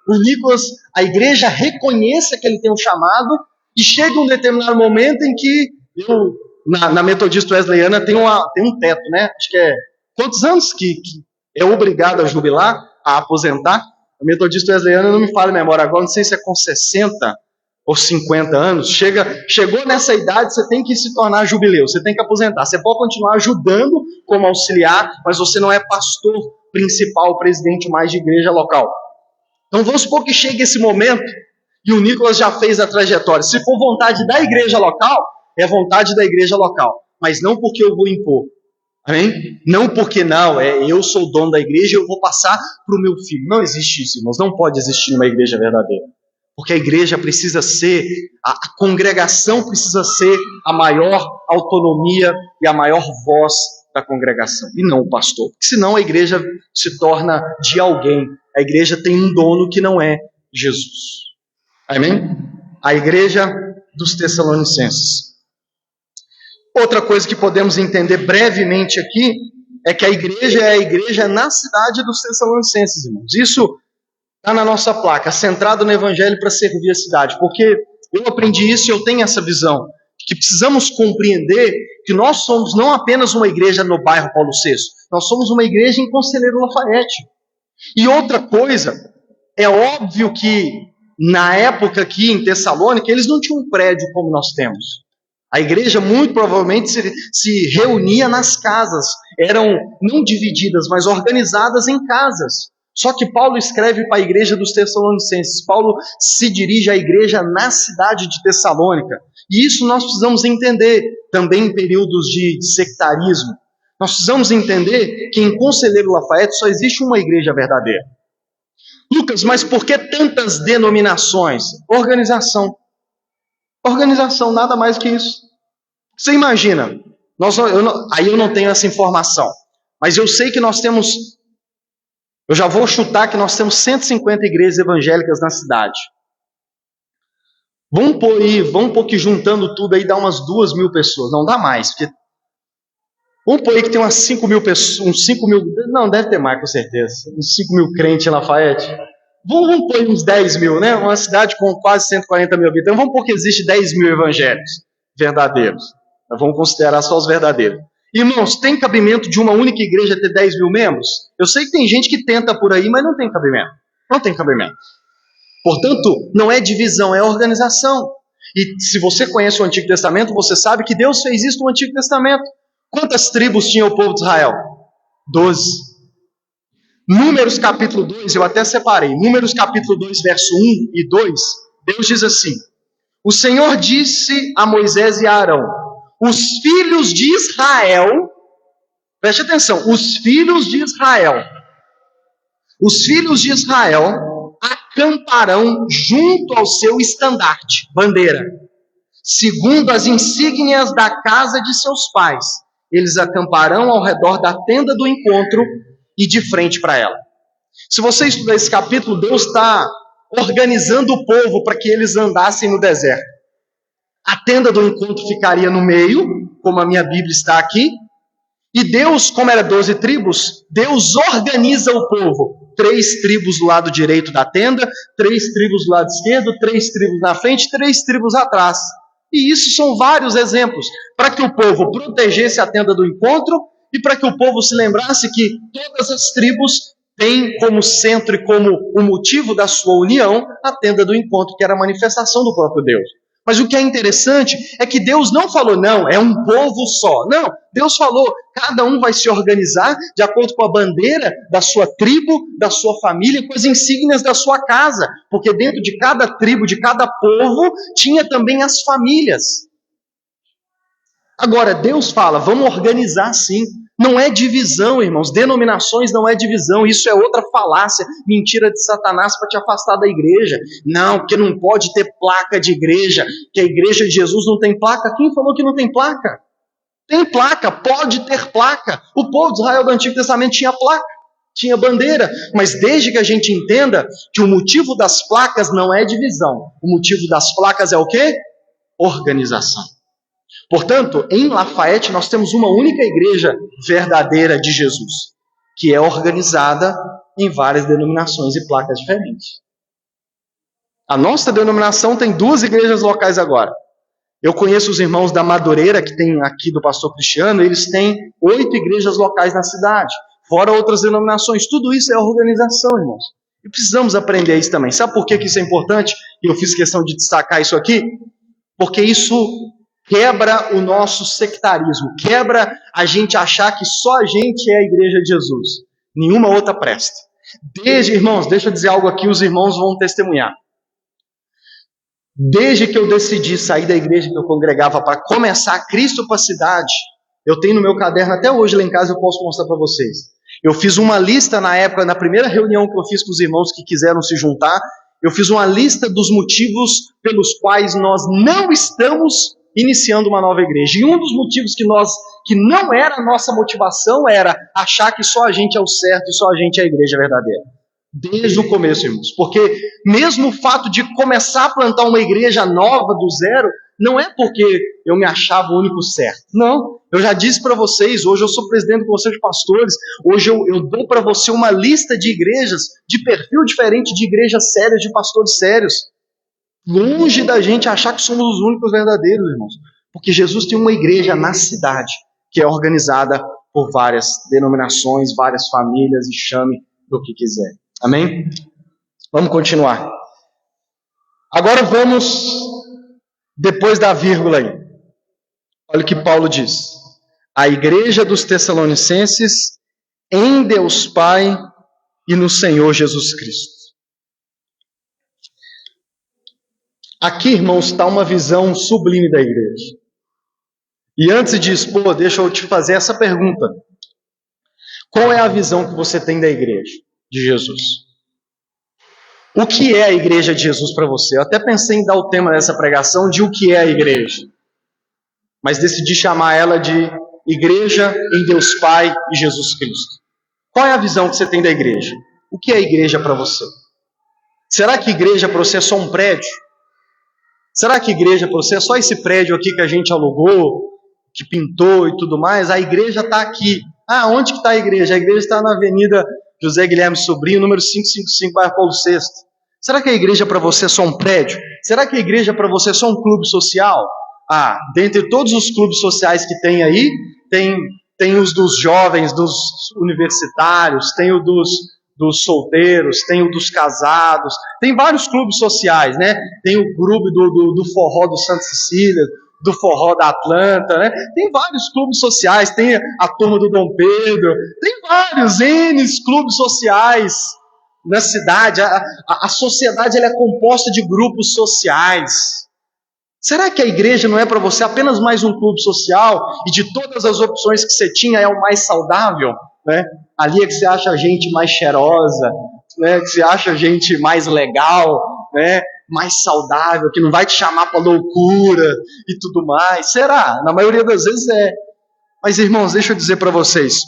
o Nicolas, a igreja reconheça que ele tem um chamado, e chega um determinado momento em que na Metodista Wesleyana tem um teto, né? Acho que é quantos anos que é obrigado a jubilar, a aposentar? A Metodista Wesleyana, não me fala a memória agora, não sei se é com 60 ou 50 anos, chegou nessa idade, você tem que se tornar jubileu, você tem que aposentar. Você pode continuar ajudando como auxiliar, mas você não é pastor principal, presidente mais de igreja local. Então vamos supor que chegue esse momento, e o Nicolas já fez a trajetória. Se for vontade da igreja local, é vontade da igreja local, mas não porque eu vou impor. Amém? Não porque não, eu sou o dono da igreja e eu vou passar para o meu filho. Não existe isso, irmãos. Não pode existir uma igreja verdadeira. Porque a igreja precisa ser, a congregação precisa ser a maior autonomia e a maior voz da congregação, e não o pastor. Porque senão a igreja se torna de alguém. A igreja tem um dono que não é Jesus. Amém? A igreja dos Tessalonicenses. Outra coisa que podemos entender brevemente aqui é que a igreja é a igreja na cidade dos Tessalonicenses, irmãos. Isso está na nossa placa, centrado no evangelho para servir a cidade, porque eu aprendi isso e eu tenho essa visão, que precisamos compreender que nós somos não apenas uma igreja no bairro Paulo VI, nós somos uma igreja em Conselheiro Lafayette. E outra coisa, é óbvio que na época aqui em Tessalônica, eles não tinham um prédio como nós temos. A igreja muito provavelmente se reunia nas casas, eram não divididas, mas organizadas em casas. Só que Paulo escreve para a igreja dos Tessalonicenses. Paulo se dirige à igreja na cidade de Tessalônica. E isso nós precisamos entender também em períodos de sectarismo. Nós precisamos entender que em Conselheiro Lafayette só existe uma igreja verdadeira. Lucas, mas por que tantas denominações? Organização. Organização, nada mais que isso. Você imagina, aí eu não tenho essa informação, mas eu sei que nós temos, eu já vou chutar que nós temos 150 igrejas evangélicas na cidade. Vamos pôr que juntando tudo aí dá umas 2.000 pessoas, não dá mais, porque vamos pôr aí que tem umas 5.000 pessoas, uns 5.000, não, deve ter mais com certeza, uns 5.000 crentes em Lafayette. Vamos pôr uns 10.000, né? Uma cidade com quase 140 mil habitantes, vamos pôr que existe 10.000 evangélicos verdadeiros. Nós vamos considerar só os verdadeiros. Irmãos, tem cabimento de uma única igreja ter 10.000 membros? Eu sei que tem gente que tenta por aí, mas não tem cabimento. Não tem cabimento. Portanto, não é divisão, é organização. E se você conhece o Antigo Testamento, você sabe que Deus fez isso no Antigo Testamento. Quantas tribos tinha o povo de Israel? 12. Números capítulo 2, eu até separei. Números capítulo 2, verso 1 e 2, Deus diz assim: o Senhor disse a Moisés e a Arão: os filhos de Israel, preste atenção, os filhos de Israel acamparão junto ao seu estandarte, bandeira, segundo as insígnias da casa de seus pais. Eles acamparão ao redor da tenda do encontro e de frente para ela. Se você estudar esse capítulo, Deus está organizando o povo para que eles andassem no deserto. A tenda do encontro ficaria no meio, como a minha Bíblia está aqui, e Deus, como era 12 tribos, Deus organiza o povo. 3 tribos do lado direito da tenda, 3 tribos do lado esquerdo, 3 tribos na frente, 3 tribos atrás. E isso são vários exemplos, para que o povo protegesse a tenda do encontro e para que o povo se lembrasse que todas as tribos têm como centro e como o motivo da sua união a tenda do encontro, que era a manifestação do próprio Deus. Mas o que é interessante é que Deus não falou, não, é um povo só. Não, Deus falou, cada um vai se organizar de acordo com a bandeira da sua tribo, da sua família, com as insígnias da sua casa. Porque dentro de cada tribo, de cada povo, tinha também as famílias. Agora, Deus fala, vamos organizar sim. Não é divisão, irmãos. Denominações não é divisão. Isso é outra falácia, mentira de Satanás para te afastar da igreja. Não, porque não pode ter placa de igreja, que a igreja de Jesus não tem placa. Quem falou que não tem placa? Tem placa, pode ter placa. O povo de Israel do Antigo Testamento tinha placa, tinha bandeira. Mas desde que a gente entenda que o motivo das placas não é divisão. O motivo das placas é o quê? Organização. Portanto, em Lafayette nós temos uma única igreja verdadeira de Jesus, que é organizada em várias denominações e placas diferentes. A nossa denominação tem 2 igrejas locais agora. Eu conheço os irmãos da Madureira, que tem aqui do pastor Cristiano, eles têm 8 igrejas locais na cidade, fora outras denominações. Tudo isso é organização, irmãos. E precisamos aprender isso também. Sabe por que isso é importante? E eu fiz questão de destacar isso aqui. Porque isso quebra o nosso sectarismo, quebra a gente achar que só a gente é a igreja de Jesus. Nenhuma outra presta. Irmãos, deixa eu dizer algo aqui, os irmãos vão testemunhar. Desde que eu decidi sair da igreja que eu congregava para começar Cristo para a cidade, Eu tenho no meu caderno até hoje lá em casa, eu posso mostrar para vocês. Eu fiz uma lista na época, na primeira reunião que eu fiz com os irmãos que quiseram se juntar, eu fiz uma lista dos motivos pelos quais nós não estamos iniciando uma nova igreja. E um dos motivos que não era a nossa motivação era achar que só a gente é o certo e só a gente é a igreja verdadeira. Desde o começo, irmãos. Porque mesmo o fato de começar a plantar uma igreja nova do zero, não é porque eu me achava o único certo. Não. Eu já disse para vocês, hoje eu sou presidente do Conselho de Pastores, hoje eu dou para você uma lista de igrejas, de perfil diferente de igrejas sérias, de pastores sérios. Longe da gente achar que somos os únicos verdadeiros, irmãos. Porque Jesus tem uma igreja na cidade, que é organizada por várias denominações, várias famílias, e chame do que quiser. Amém? Vamos continuar. Agora vamos, depois da vírgula aí. Olha o que Paulo diz. A igreja dos Tessalonicenses em Deus Pai e no Senhor Jesus Cristo. Aqui, irmãos, está uma visão sublime da igreja. E antes disso, deixa eu te fazer essa pergunta. Qual é a visão que você tem da igreja de Jesus? O que é a igreja de Jesus para você? Eu até pensei em dar o tema dessa pregação de o que é a igreja. Mas decidi chamar ela de Igreja em Deus Pai e Jesus Cristo. Qual é a visão que você tem da igreja? O que é a igreja para você? Será que igreja para você é só um prédio? Será que igreja para você é só esse prédio aqui que a gente alugou, que pintou e tudo mais? A igreja está aqui. Ah, onde que está a igreja? A igreja está na Avenida José Guilherme Sobrinho, número 555, bairro Paulo VI. Será que a igreja para você é só um prédio? Será que a igreja para você é só um clube social? Ah, dentre todos os clubes sociais que tem aí, tem os dos jovens, dos universitários, tem o dos solteiros, tem o dos casados, tem vários clubes sociais, né? Tem o grupo do forró do Santa Cecília, do forró da Atlanta, né? Tem vários clubes sociais, tem a turma do Dom Pedro, tem vários clubes sociais na cidade. A sociedade ela é composta de grupos sociais. Será que a igreja não é para você apenas mais um clube social e de todas as opções que você tinha é o mais saudável? Né? Ali é que você acha gente mais cheirosa, né? Que você acha gente mais legal, né? Mais saudável, que não vai te chamar para loucura e tudo mais. Será? Na maioria das vezes é. Mas irmãos, deixa eu dizer para vocês,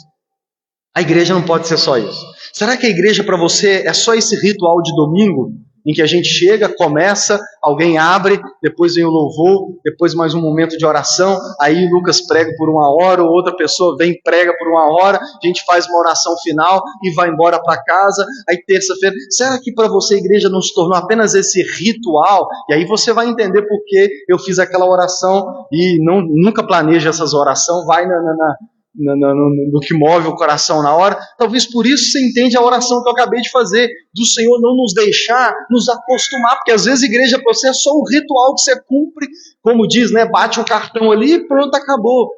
a igreja não pode ser só isso. Será que a igreja para você é só esse ritual de domingo? Em que a gente chega, começa, alguém abre, depois vem o louvor, depois mais um momento de oração, aí Lucas prega por 1 hora, ou outra pessoa vem e prega por 1 hora, a gente faz uma oração final e vai embora para casa, aí terça-feira. Será que para você a igreja não se tornou apenas esse ritual? E aí você vai entender por que eu fiz aquela oração e nunca planeja essas orações, vai no que move o coração na hora. Talvez por isso você entende a oração que eu acabei de fazer, do Senhor não nos deixar nos acostumar, porque às vezes a igreja para você é só um ritual que você cumpre, como diz, né? Bate um cartão ali e pronto, acabou.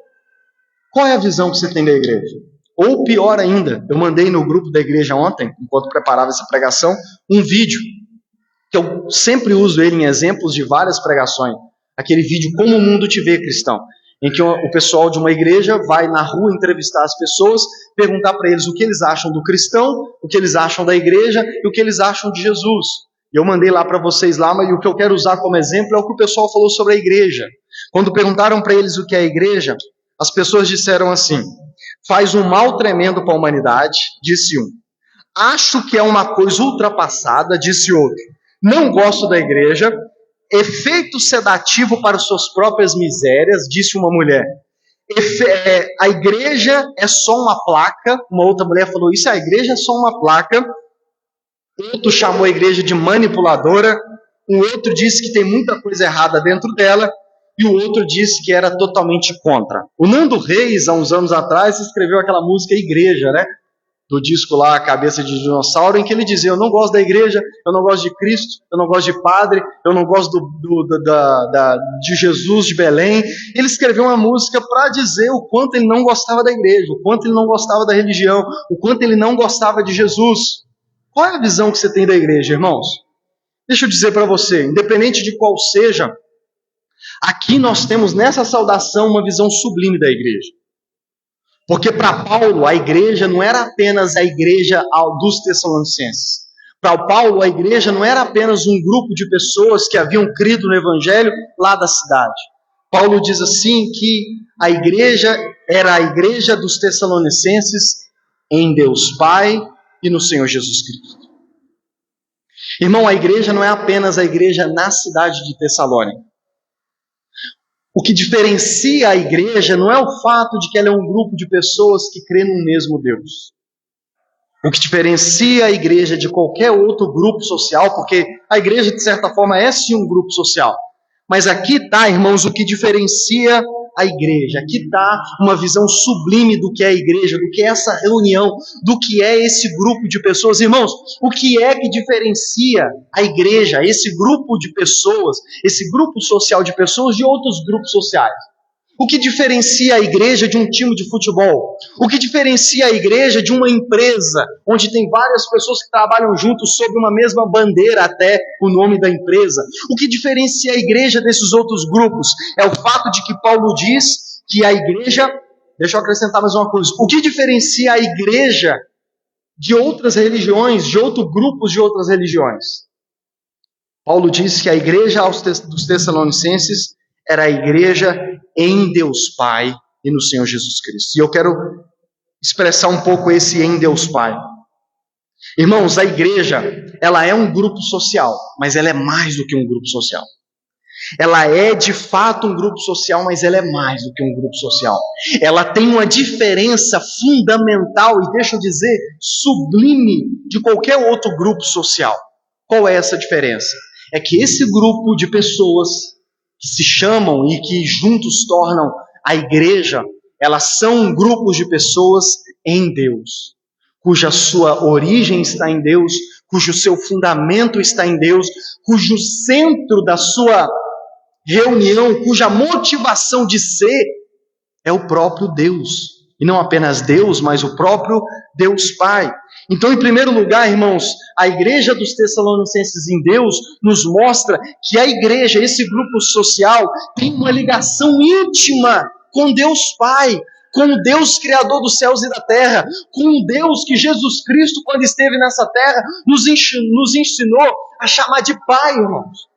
Qual é a visão que você tem da igreja? Ou pior ainda, eu mandei no grupo da igreja ontem, enquanto preparava essa pregação, um vídeo, que eu sempre uso ele em exemplos de várias pregações, aquele vídeo Como o Mundo Te Vê, Cristão, em que o pessoal de uma igreja vai na rua entrevistar as pessoas, perguntar para eles o que eles acham do cristão, o que eles acham da igreja e o que eles acham de Jesus. E eu mandei lá para vocês lá, mas o que eu quero usar como exemplo é o que o pessoal falou sobre a igreja. Quando perguntaram para eles o que é a igreja, as pessoas disseram assim: faz um mal tremendo para a humanidade, disse um. Acho que é uma coisa ultrapassada, disse outro. Não gosto da igreja. Efeito sedativo para suas próprias misérias, disse uma mulher. A igreja é só uma placa. Uma outra mulher falou isso, a igreja é só uma placa. Outro chamou a igreja de manipuladora. Um outro disse que tem muita coisa errada dentro dela. E o outro disse que era totalmente contra. O Nando Reis, há uns anos atrás, escreveu aquela música Igreja, né? Do disco lá, Cabeça de Dinossauro, em que ele dizia: eu não gosto da igreja, eu não gosto de Cristo, eu não gosto de padre, eu não gosto de Jesus de Belém. Ele escreveu uma música para dizer o quanto ele não gostava da igreja, o quanto ele não gostava da religião, o quanto ele não gostava de Jesus. Qual é a visão que você tem da igreja, irmãos? Deixa eu dizer para você, independente de qual seja, aqui nós temos nessa saudação uma visão sublime da igreja. Porque para Paulo, a igreja não era apenas a igreja dos Tessalonicenses. Para Paulo, a igreja não era apenas um grupo de pessoas que haviam crido no evangelho lá da cidade. Paulo diz assim que a igreja era a igreja dos Tessalonicenses em Deus Pai e no Senhor Jesus Cristo. Irmão, a igreja não é apenas a igreja na cidade de Tessalônica. O que diferencia a igreja não é o fato de que ela é um grupo de pessoas que crê no mesmo Deus. O que diferencia a igreja de qualquer outro grupo social, porque a igreja, de certa forma, é sim um grupo social. Mas aqui está, irmãos, o que diferencia a igreja. Aqui está uma visão sublime do que é a igreja, do que é essa reunião, do que é esse grupo de pessoas. Irmãos, o que é que diferencia a igreja, esse grupo de pessoas, esse grupo social de pessoas de outros grupos sociais? O que diferencia a igreja de um time de futebol? O que diferencia a igreja de uma empresa, onde tem várias pessoas que trabalham juntos sob uma mesma bandeira, até o nome da empresa? O que diferencia a igreja desses outros grupos? É o fato de que Paulo diz que a igreja... Deixa eu acrescentar mais uma coisa. O que diferencia a igreja de outras religiões, de outros grupos de outras religiões? Paulo diz que a igreja dos Tessalonicenses era a igreja em Deus Pai e no Senhor Jesus Cristo. E eu quero expressar um pouco esse em Deus Pai. Irmãos, a igreja, ela é um grupo social, mas ela é mais do que um grupo social. Ela é de fato um grupo social, mas ela é mais do que um grupo social. Ela tem uma diferença fundamental e, deixa eu dizer, sublime de qualquer outro grupo social. Qual é essa diferença? É que esse grupo de pessoas que se chamam e que juntos tornam a igreja, elas são grupos de pessoas em Deus, cuja sua origem está em Deus, cujo seu fundamento está em Deus, cujo centro da sua reunião, cuja motivação de ser é o próprio Deus. E não apenas Deus, mas o próprio Deus Pai. Então, em primeiro lugar, irmãos, a igreja dos Tessalonicenses em Deus nos mostra que a igreja, esse grupo social, tem uma ligação íntima com Deus Pai, com o Deus Criador dos céus e da terra, com o Deus que Jesus Cristo, quando esteve nessa terra, nos ensinou a chamar de Pai, irmãos.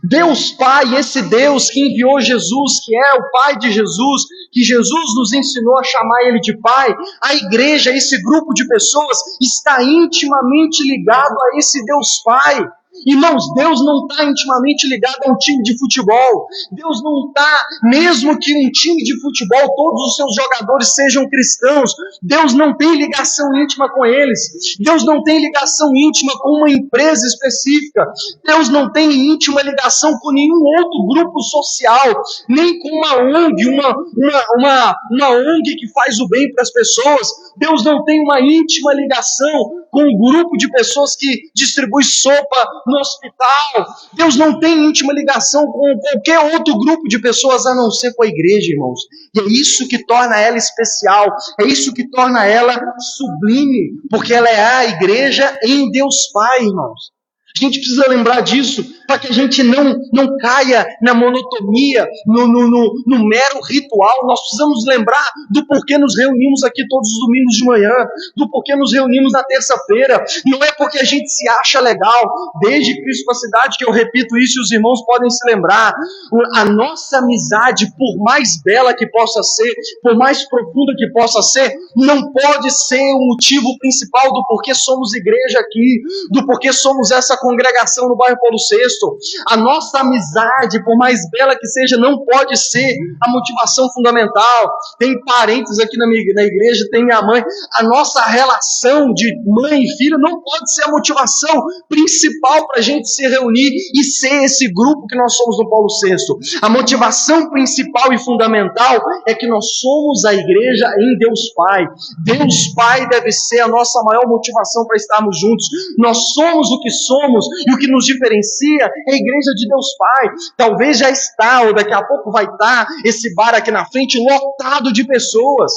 Deus Pai, esse Deus que enviou Jesus, que é o Pai de Jesus, que Jesus nos ensinou a chamar Ele de Pai, a igreja, esse grupo de pessoas, está intimamente ligado a esse Deus Pai. Irmãos, Deus não está intimamente ligado a um time de futebol. Deus não está, mesmo que um time de futebol, todos os seus jogadores sejam cristãos, Deus não tem ligação íntima com eles. Deus não tem ligação íntima com uma empresa específica. Deus não tem íntima ligação com nenhum outro grupo social, nem com uma ONG, uma ONG que faz o bem para as pessoas. Deus não tem uma íntima ligação com um grupo de pessoas que distribui sopa no hospital. Deus não tem íntima ligação com qualquer outro grupo de pessoas a não ser com a igreja, irmãos. E é isso que torna ela especial, é isso que torna ela sublime, porque ela é a igreja em Deus Pai, irmãos. A gente precisa lembrar disso para que a gente não caia na monotonia, no mero ritual. Nós precisamos lembrar do porquê nos reunimos aqui todos os domingos de manhã, do porquê nos reunimos na terça-feira. Não é porque a gente se acha legal, desde Cristo para a cidade, que eu repito isso e os irmãos podem se lembrar. A nossa amizade, por mais bela que possa ser, por mais profunda que possa ser, não pode ser o motivo principal do porquê somos igreja aqui, do porquê somos essa congregação no bairro Paulo VI. A nossa amizade, por mais bela que seja, não pode ser a motivação fundamental. Tem parentes aqui na igreja, tem minha mãe. A nossa relação de mãe e filho não pode ser a motivação principal para a gente se reunir e ser esse grupo que nós somos no Paulo VI. A motivação principal e fundamental é que nós somos a igreja em Deus Pai. Deus Pai deve ser a nossa maior motivação para estarmos juntos. Nós somos o que somos e o que nos diferencia é a igreja de Deus Pai. Talvez já está, ou daqui a pouco vai estar, esse bar aqui na frente lotado de pessoas.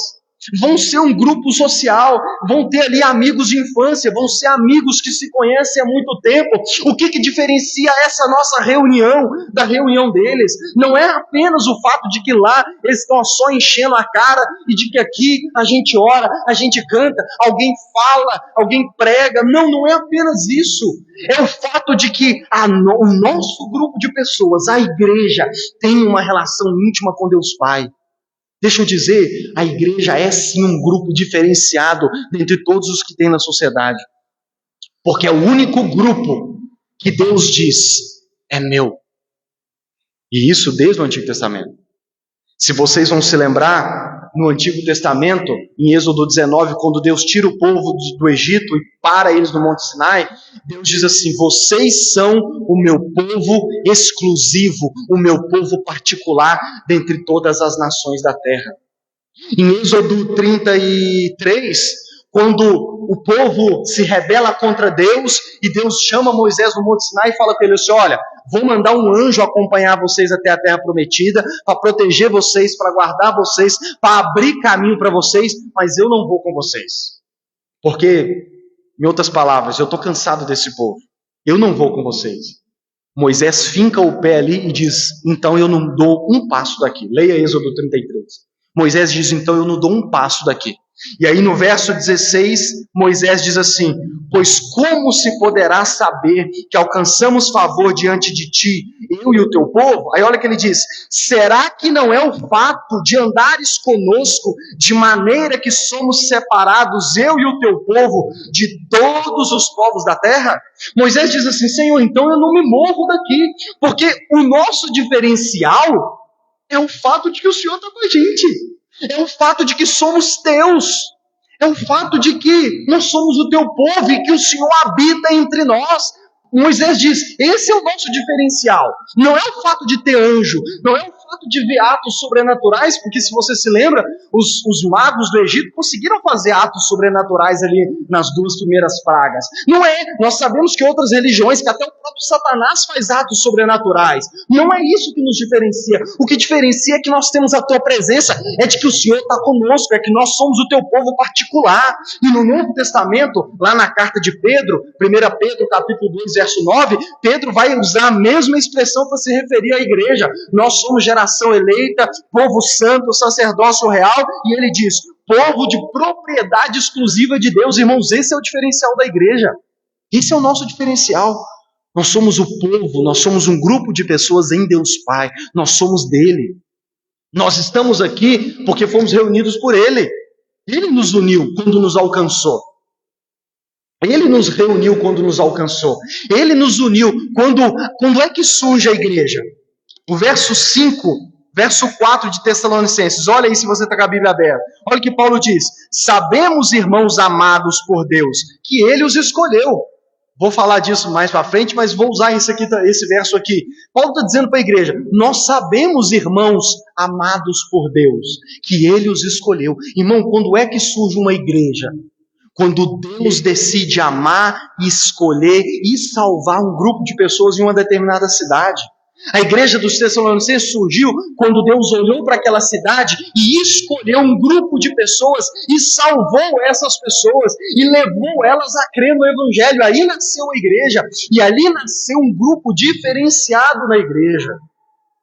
vão ser um grupo social, vão ter ali amigos de infância, vão ser amigos que se conhecem há muito tempo. O que diferencia essa nossa reunião da reunião deles? Não é apenas o fato de que lá eles estão só enchendo a cara e de que aqui a gente ora, a gente canta, alguém fala, alguém prega. Não é apenas isso. É o fato de que o nosso grupo de pessoas, a igreja, tem uma relação íntima com Deus Pai. Deixa eu dizer, a igreja é sim um grupo diferenciado dentre todos os que tem na sociedade. Porque é o único grupo que Deus diz, é meu. E isso desde o Antigo Testamento. Se vocês vão se lembrar, no Antigo Testamento, em Êxodo 19, quando Deus tira o povo do Egito e para eles no Monte Sinai, Deus diz assim, vocês são o meu povo exclusivo, o meu povo particular dentre todas as nações da terra. Em Êxodo 33, quando o povo se rebela contra Deus e Deus chama Moisés no Monte Sinai e fala para ele assim, olha, vou mandar um anjo acompanhar vocês até a terra prometida, para proteger vocês, para guardar vocês, para abrir caminho para vocês, mas eu não vou com vocês. Porque, em outras palavras, eu estou cansado desse povo. Eu não vou com vocês. Moisés finca o pé ali e diz, então eu não dou um passo daqui. Leia Êxodo 33. Moisés diz, então eu não dou um passo daqui. E aí no verso 16, Moisés diz assim, pois como se poderá saber que alcançamos favor diante de ti, eu e o teu povo? Aí olha que ele diz, será que não é o fato de andares conosco, de maneira que somos separados, eu e o teu povo, de todos os povos da terra? Moisés diz assim, Senhor, então eu não me movo daqui, porque o nosso diferencial é o fato de que o Senhor está com a gente. É o fato de que somos teus. É o fato de que nós somos o teu povo e que o Senhor habita entre nós. Moisés diz, esse é o nosso diferencial. Não é o fato de ter anjo, não é o fato de ver atos sobrenaturais, porque se você se lembra, os magos do Egito conseguiram fazer atos sobrenaturais ali nas 2 primeiras pragas. Não é, nós sabemos que outras religiões, que até o próprio Satanás faz atos sobrenaturais. Não é isso que nos diferencia. O que diferencia é que nós temos a tua presença, é de que o Senhor está conosco, é que nós somos o teu povo particular. E no Novo Testamento, lá na carta de Pedro, 1 Pedro capítulo 2, verso 9, Pedro vai usar a mesma expressão para se referir à igreja. Nós somos geração eleita, povo santo, sacerdócio real, e ele diz, povo de propriedade exclusiva de Deus. Irmãos, esse é o diferencial da igreja. Esse é o nosso diferencial. Nós somos o povo, nós somos um grupo de pessoas em Deus Pai, nós somos dele. Nós estamos aqui porque fomos reunidos por ele. Ele nos uniu quando nos alcançou. Ele nos reuniu quando nos alcançou. Ele nos uniu quando é que surge a igreja? O verso 5, verso 4 de Tessalonicenses. Olha aí se você está com a Bíblia aberta. Olha o que Paulo diz. Sabemos, irmãos amados por Deus, que ele os escolheu. Vou falar disso mais para frente, mas vou usar esse verso aqui. Paulo está dizendo para a igreja, nós sabemos, irmãos amados por Deus, que ele os escolheu. Irmão, quando é que surge uma igreja? Quando Deus decide amar, escolher e salvar um grupo de pessoas em uma determinada cidade. A igreja dos Tessalonicenses surgiu quando Deus olhou para aquela cidade e escolheu um grupo de pessoas e salvou essas pessoas e levou elas a crer no Evangelho. Aí nasceu a igreja e ali nasceu um grupo diferenciado na igreja.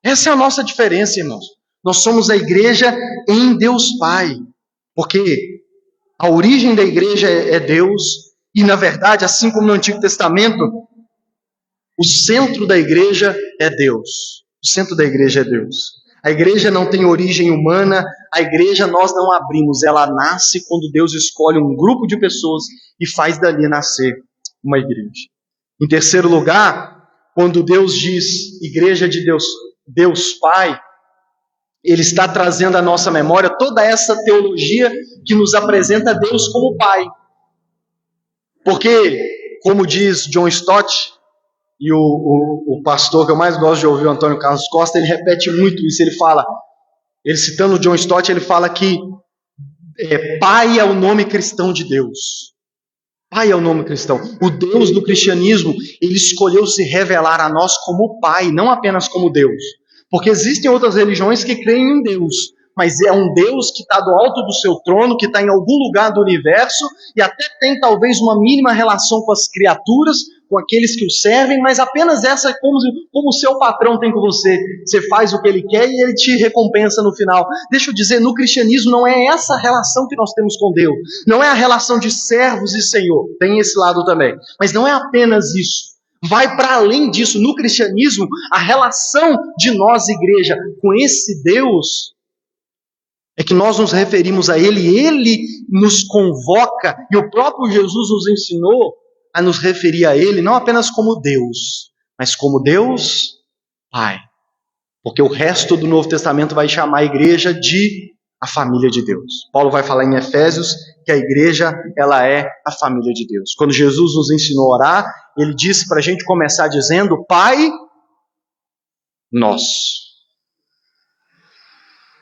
Essa é a nossa diferença, irmãos. Nós somos a igreja em Deus Pai, porque a origem da igreja é Deus, e na verdade, assim como no Antigo Testamento, o centro da igreja é Deus. O centro da igreja é Deus. A igreja não tem origem humana, a igreja nós não abrimos, ela nasce quando Deus escolhe um grupo de pessoas e faz dali nascer uma igreja. Em terceiro lugar, quando Deus diz igreja de Deus, Deus Pai, Ele está trazendo à nossa memória toda essa teologia que nos apresenta Deus como Pai. Porque, como diz John Stott, e o pastor que eu mais gosto de ouvir, o Antônio Carlos Costa, ele repete muito isso. Ele fala, ele citando o John Stott, ele fala que Pai é o nome cristão de Deus. Pai é o nome cristão. O Deus do cristianismo, ele escolheu se revelar a nós como Pai, não apenas como Deus. Porque existem outras religiões que creem em Deus, mas é um Deus que está do alto do seu trono, que está em algum lugar do universo, e até tem talvez uma mínima relação com as criaturas, com aqueles que o servem, mas apenas essa é como o seu patrão tem com você. Você faz o que ele quer e ele te recompensa no final. Deixa eu dizer, no cristianismo não é essa a relação que nós temos com Deus. Não é a relação de servos e Senhor. Tem esse lado também. Mas não é apenas isso. Vai para além disso. No cristianismo, a relação de nós, igreja, com esse Deus é que nós nos referimos a Ele. Ele nos convoca e o próprio Jesus nos ensinou a nos referir a Ele não apenas como Deus, mas como Deus Pai. Porque o resto do Novo Testamento vai chamar a igreja de a família de Deus. Paulo vai falar em Efésios que a igreja, ela é a família de Deus. Quando Jesus nos ensinou a orar, ele disse para a gente começar dizendo: Pai Nosso.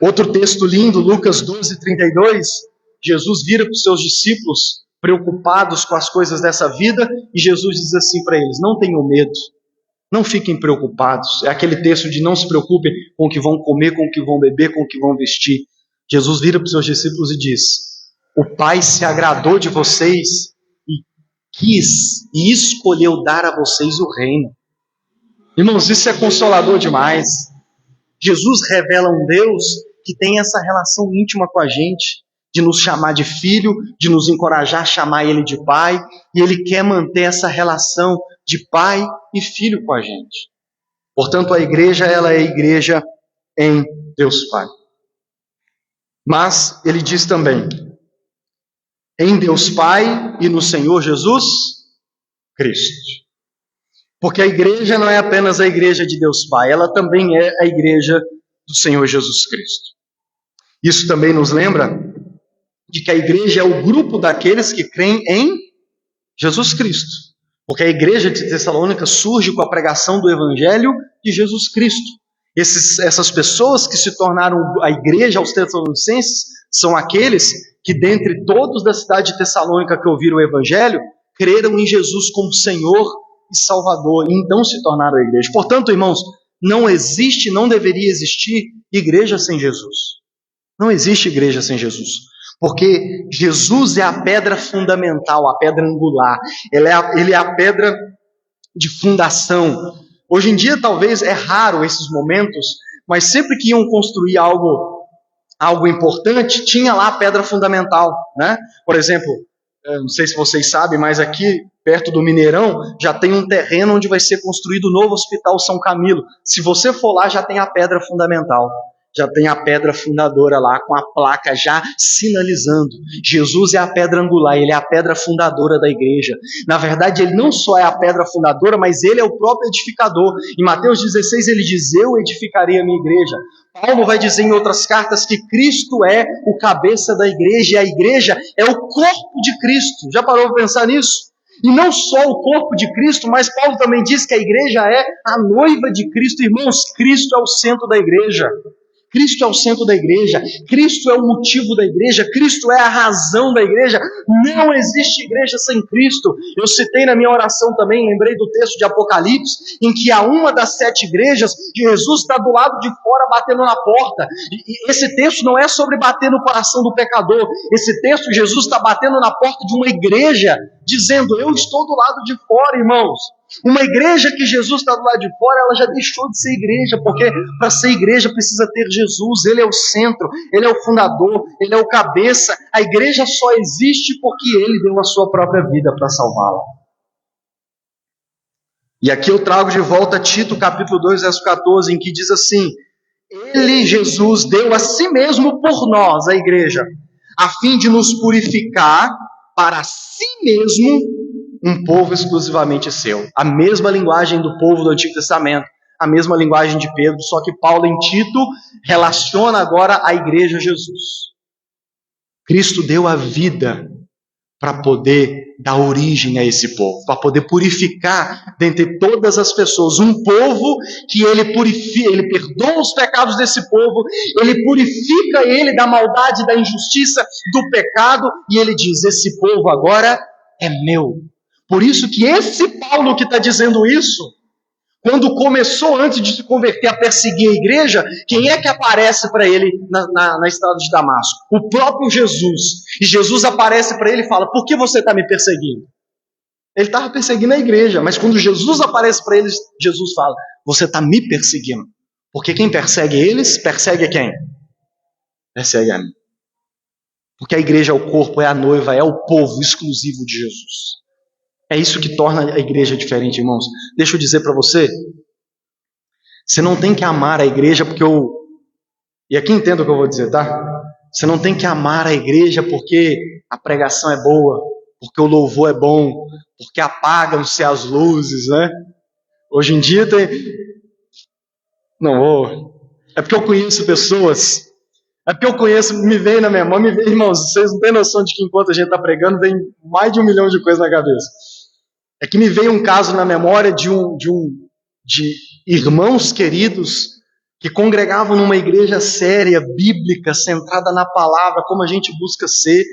Outro texto lindo, Lucas 12:32, Jesus vira para os seus discípulos preocupados com as coisas dessa vida, e Jesus diz assim para eles: não tenham medo, não fiquem preocupados. É aquele texto de não se preocupem com o que vão comer, com o que vão beber, com o que vão vestir. Jesus vira para os seus discípulos e diz: o Pai se agradou de vocês e quis e escolheu dar a vocês o reino. Irmãos, isso é consolador demais. Jesus revela um Deus que tem essa relação íntima com a gente, de nos chamar de filho, de nos encorajar a chamar Ele de Pai, e Ele quer manter essa relação de Pai e Filho com a gente. Portanto, a igreja, ela é a igreja em Deus Pai. Mas Ele diz também, em Deus Pai e no Senhor Jesus Cristo. Porque a igreja não é apenas a igreja de Deus Pai, ela também é a igreja do Senhor Jesus Cristo. Isso também nos lembra de que a igreja é o grupo daqueles que creem em Jesus Cristo. Porque a igreja de Tessalônica surge com a pregação do Evangelho de Jesus Cristo. Essas pessoas que se tornaram a igreja aos Tessalonicenses são aqueles que, dentre todos da cidade de Tessalônica que ouviram o Evangelho, creram em Jesus como Senhor e Salvador, e então se tornaram a igreja. Portanto, irmãos, não existe, não deveria existir igreja sem Jesus. Não existe igreja sem Jesus. Porque Jesus é a pedra fundamental, a pedra angular. Ele é a pedra de fundação. Hoje em dia, talvez, é raro esses momentos, mas sempre que iam construir algo importante, tinha lá a pedra fundamental, né? Por exemplo, não sei se vocês sabem, mas aqui, perto do Mineirão, já tem um terreno onde vai ser construído o novo Hospital São Camilo. Se você for lá, já tem a pedra fundamental. Já tem a pedra fundadora lá, com a placa já sinalizando. Jesus é a pedra angular, Ele é a pedra fundadora da igreja. Na verdade, Ele não só é a pedra fundadora, mas Ele é o próprio edificador. Em Mateus 16, Ele diz: eu edificarei a minha igreja. Paulo vai dizer em outras cartas que Cristo é o cabeça da igreja, e a igreja é o corpo de Cristo. Já parou para pensar nisso? E não só o corpo de Cristo, mas Paulo também diz que a igreja é a noiva de Cristo. Irmãos, Cristo é o centro da igreja. Cristo é o centro da igreja, Cristo é o motivo da igreja, Cristo é a razão da igreja. Não existe igreja sem Cristo. Eu citei na minha oração também, lembrei do texto de Apocalipse, em que a uma das 7 igrejas, Jesus está do lado de fora batendo na porta. E esse texto não é sobre bater no coração do pecador. Esse texto, Jesus está batendo na porta de uma igreja, dizendo: eu estou do lado de fora, irmãos. Uma igreja que Jesus está do lado de fora, ela já deixou de ser igreja, porque para ser igreja precisa ter Jesus. Ele é o centro, Ele é o fundador, Ele é o cabeça. A igreja só existe porque Ele deu a sua própria vida para salvá-la. E aqui eu trago de volta Tito capítulo 2, verso 14, em que diz assim: Ele, Jesus, deu a si mesmo por nós, a igreja, a fim de nos purificar para si mesmo um povo exclusivamente seu. A mesma linguagem do povo do Antigo Testamento, a mesma linguagem de Pedro, só que Paulo em Tito relaciona agora a igreja a Jesus. Cristo deu a vida para poder dar origem a esse povo, para poder purificar dentre todas as pessoas um povo que Ele purifica, Ele perdoa os pecados desse povo, Ele purifica ele da maldade, da injustiça, do pecado, e Ele diz: esse povo agora é meu. Por isso que esse Paulo que está dizendo isso, Quando começou, antes de se converter, a perseguir a igreja, quem é que aparece para ele na estrada de Damasco? O próprio Jesus. E Jesus aparece para ele e fala: por que você está me perseguindo? Ele estava perseguindo a igreja, mas quando Jesus aparece para eles, Jesus fala: você está me perseguindo. Porque quem persegue eles, persegue a quem? Persegue a mim. Porque a igreja é o corpo, é a noiva, é o povo exclusivo de Jesus. É isso que torna a igreja diferente, irmãos. Deixa eu dizer para você, você não tem que amar a igreja porque E aqui entenda o que eu vou dizer, tá? Você não tem que amar a igreja porque a pregação é boa, porque o louvor é bom, porque apagam-se as luzes, né? Hoje em dia tem... Não vou... É porque eu conheço pessoas... me vem na memória, irmãos, vocês não têm noção de que enquanto a gente está pregando, vem mais de 1 milhão de coisas na cabeça. É que me veio um caso na memória de irmãos queridos que congregavam numa igreja séria, bíblica, centrada na palavra, como a gente busca ser,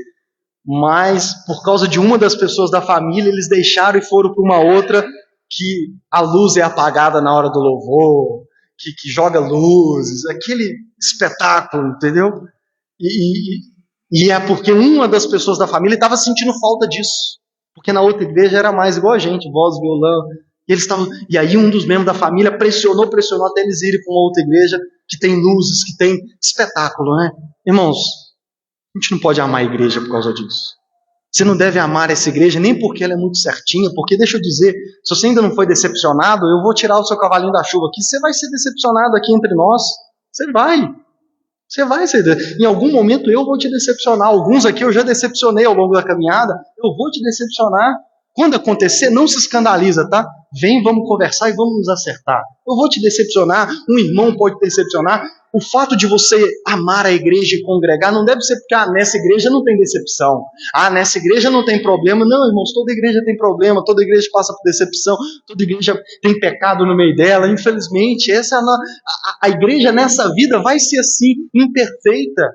mas por causa de uma das pessoas da família, eles deixaram e foram para uma outra que a luz é apagada na hora do louvor, que joga luzes, aquele espetáculo, entendeu? E é porque uma das pessoas da família estava sentindo falta disso, porque na outra igreja era mais igual a gente, voz, violão, e aí um dos membros da família pressionou até eles irem para uma outra igreja que tem luzes, que tem espetáculo, né? Irmãos, a gente não pode amar a igreja por causa disso. Você não deve amar essa igreja nem porque ela é muito certinha, porque deixa eu dizer, se você ainda não foi decepcionado, eu vou tirar o seu cavalinho da chuva aqui, você vai ser decepcionado aqui entre nós, você vai ser, em algum momento eu vou te decepcionar, alguns aqui eu já decepcionei ao longo da caminhada, eu vou te decepcionar. Quando acontecer, não se escandaliza, tá? Vem, vamos conversar e vamos nos acertar. Eu vou te decepcionar, um irmão pode te decepcionar. O fato de você amar a igreja e congregar não deve ser porque nessa igreja não tem decepção. Nessa igreja não tem problema. Não, irmãos, toda igreja tem problema, toda igreja passa por decepção, toda igreja tem pecado no meio dela. Infelizmente, essa a igreja nessa vida vai ser assim, imperfeita.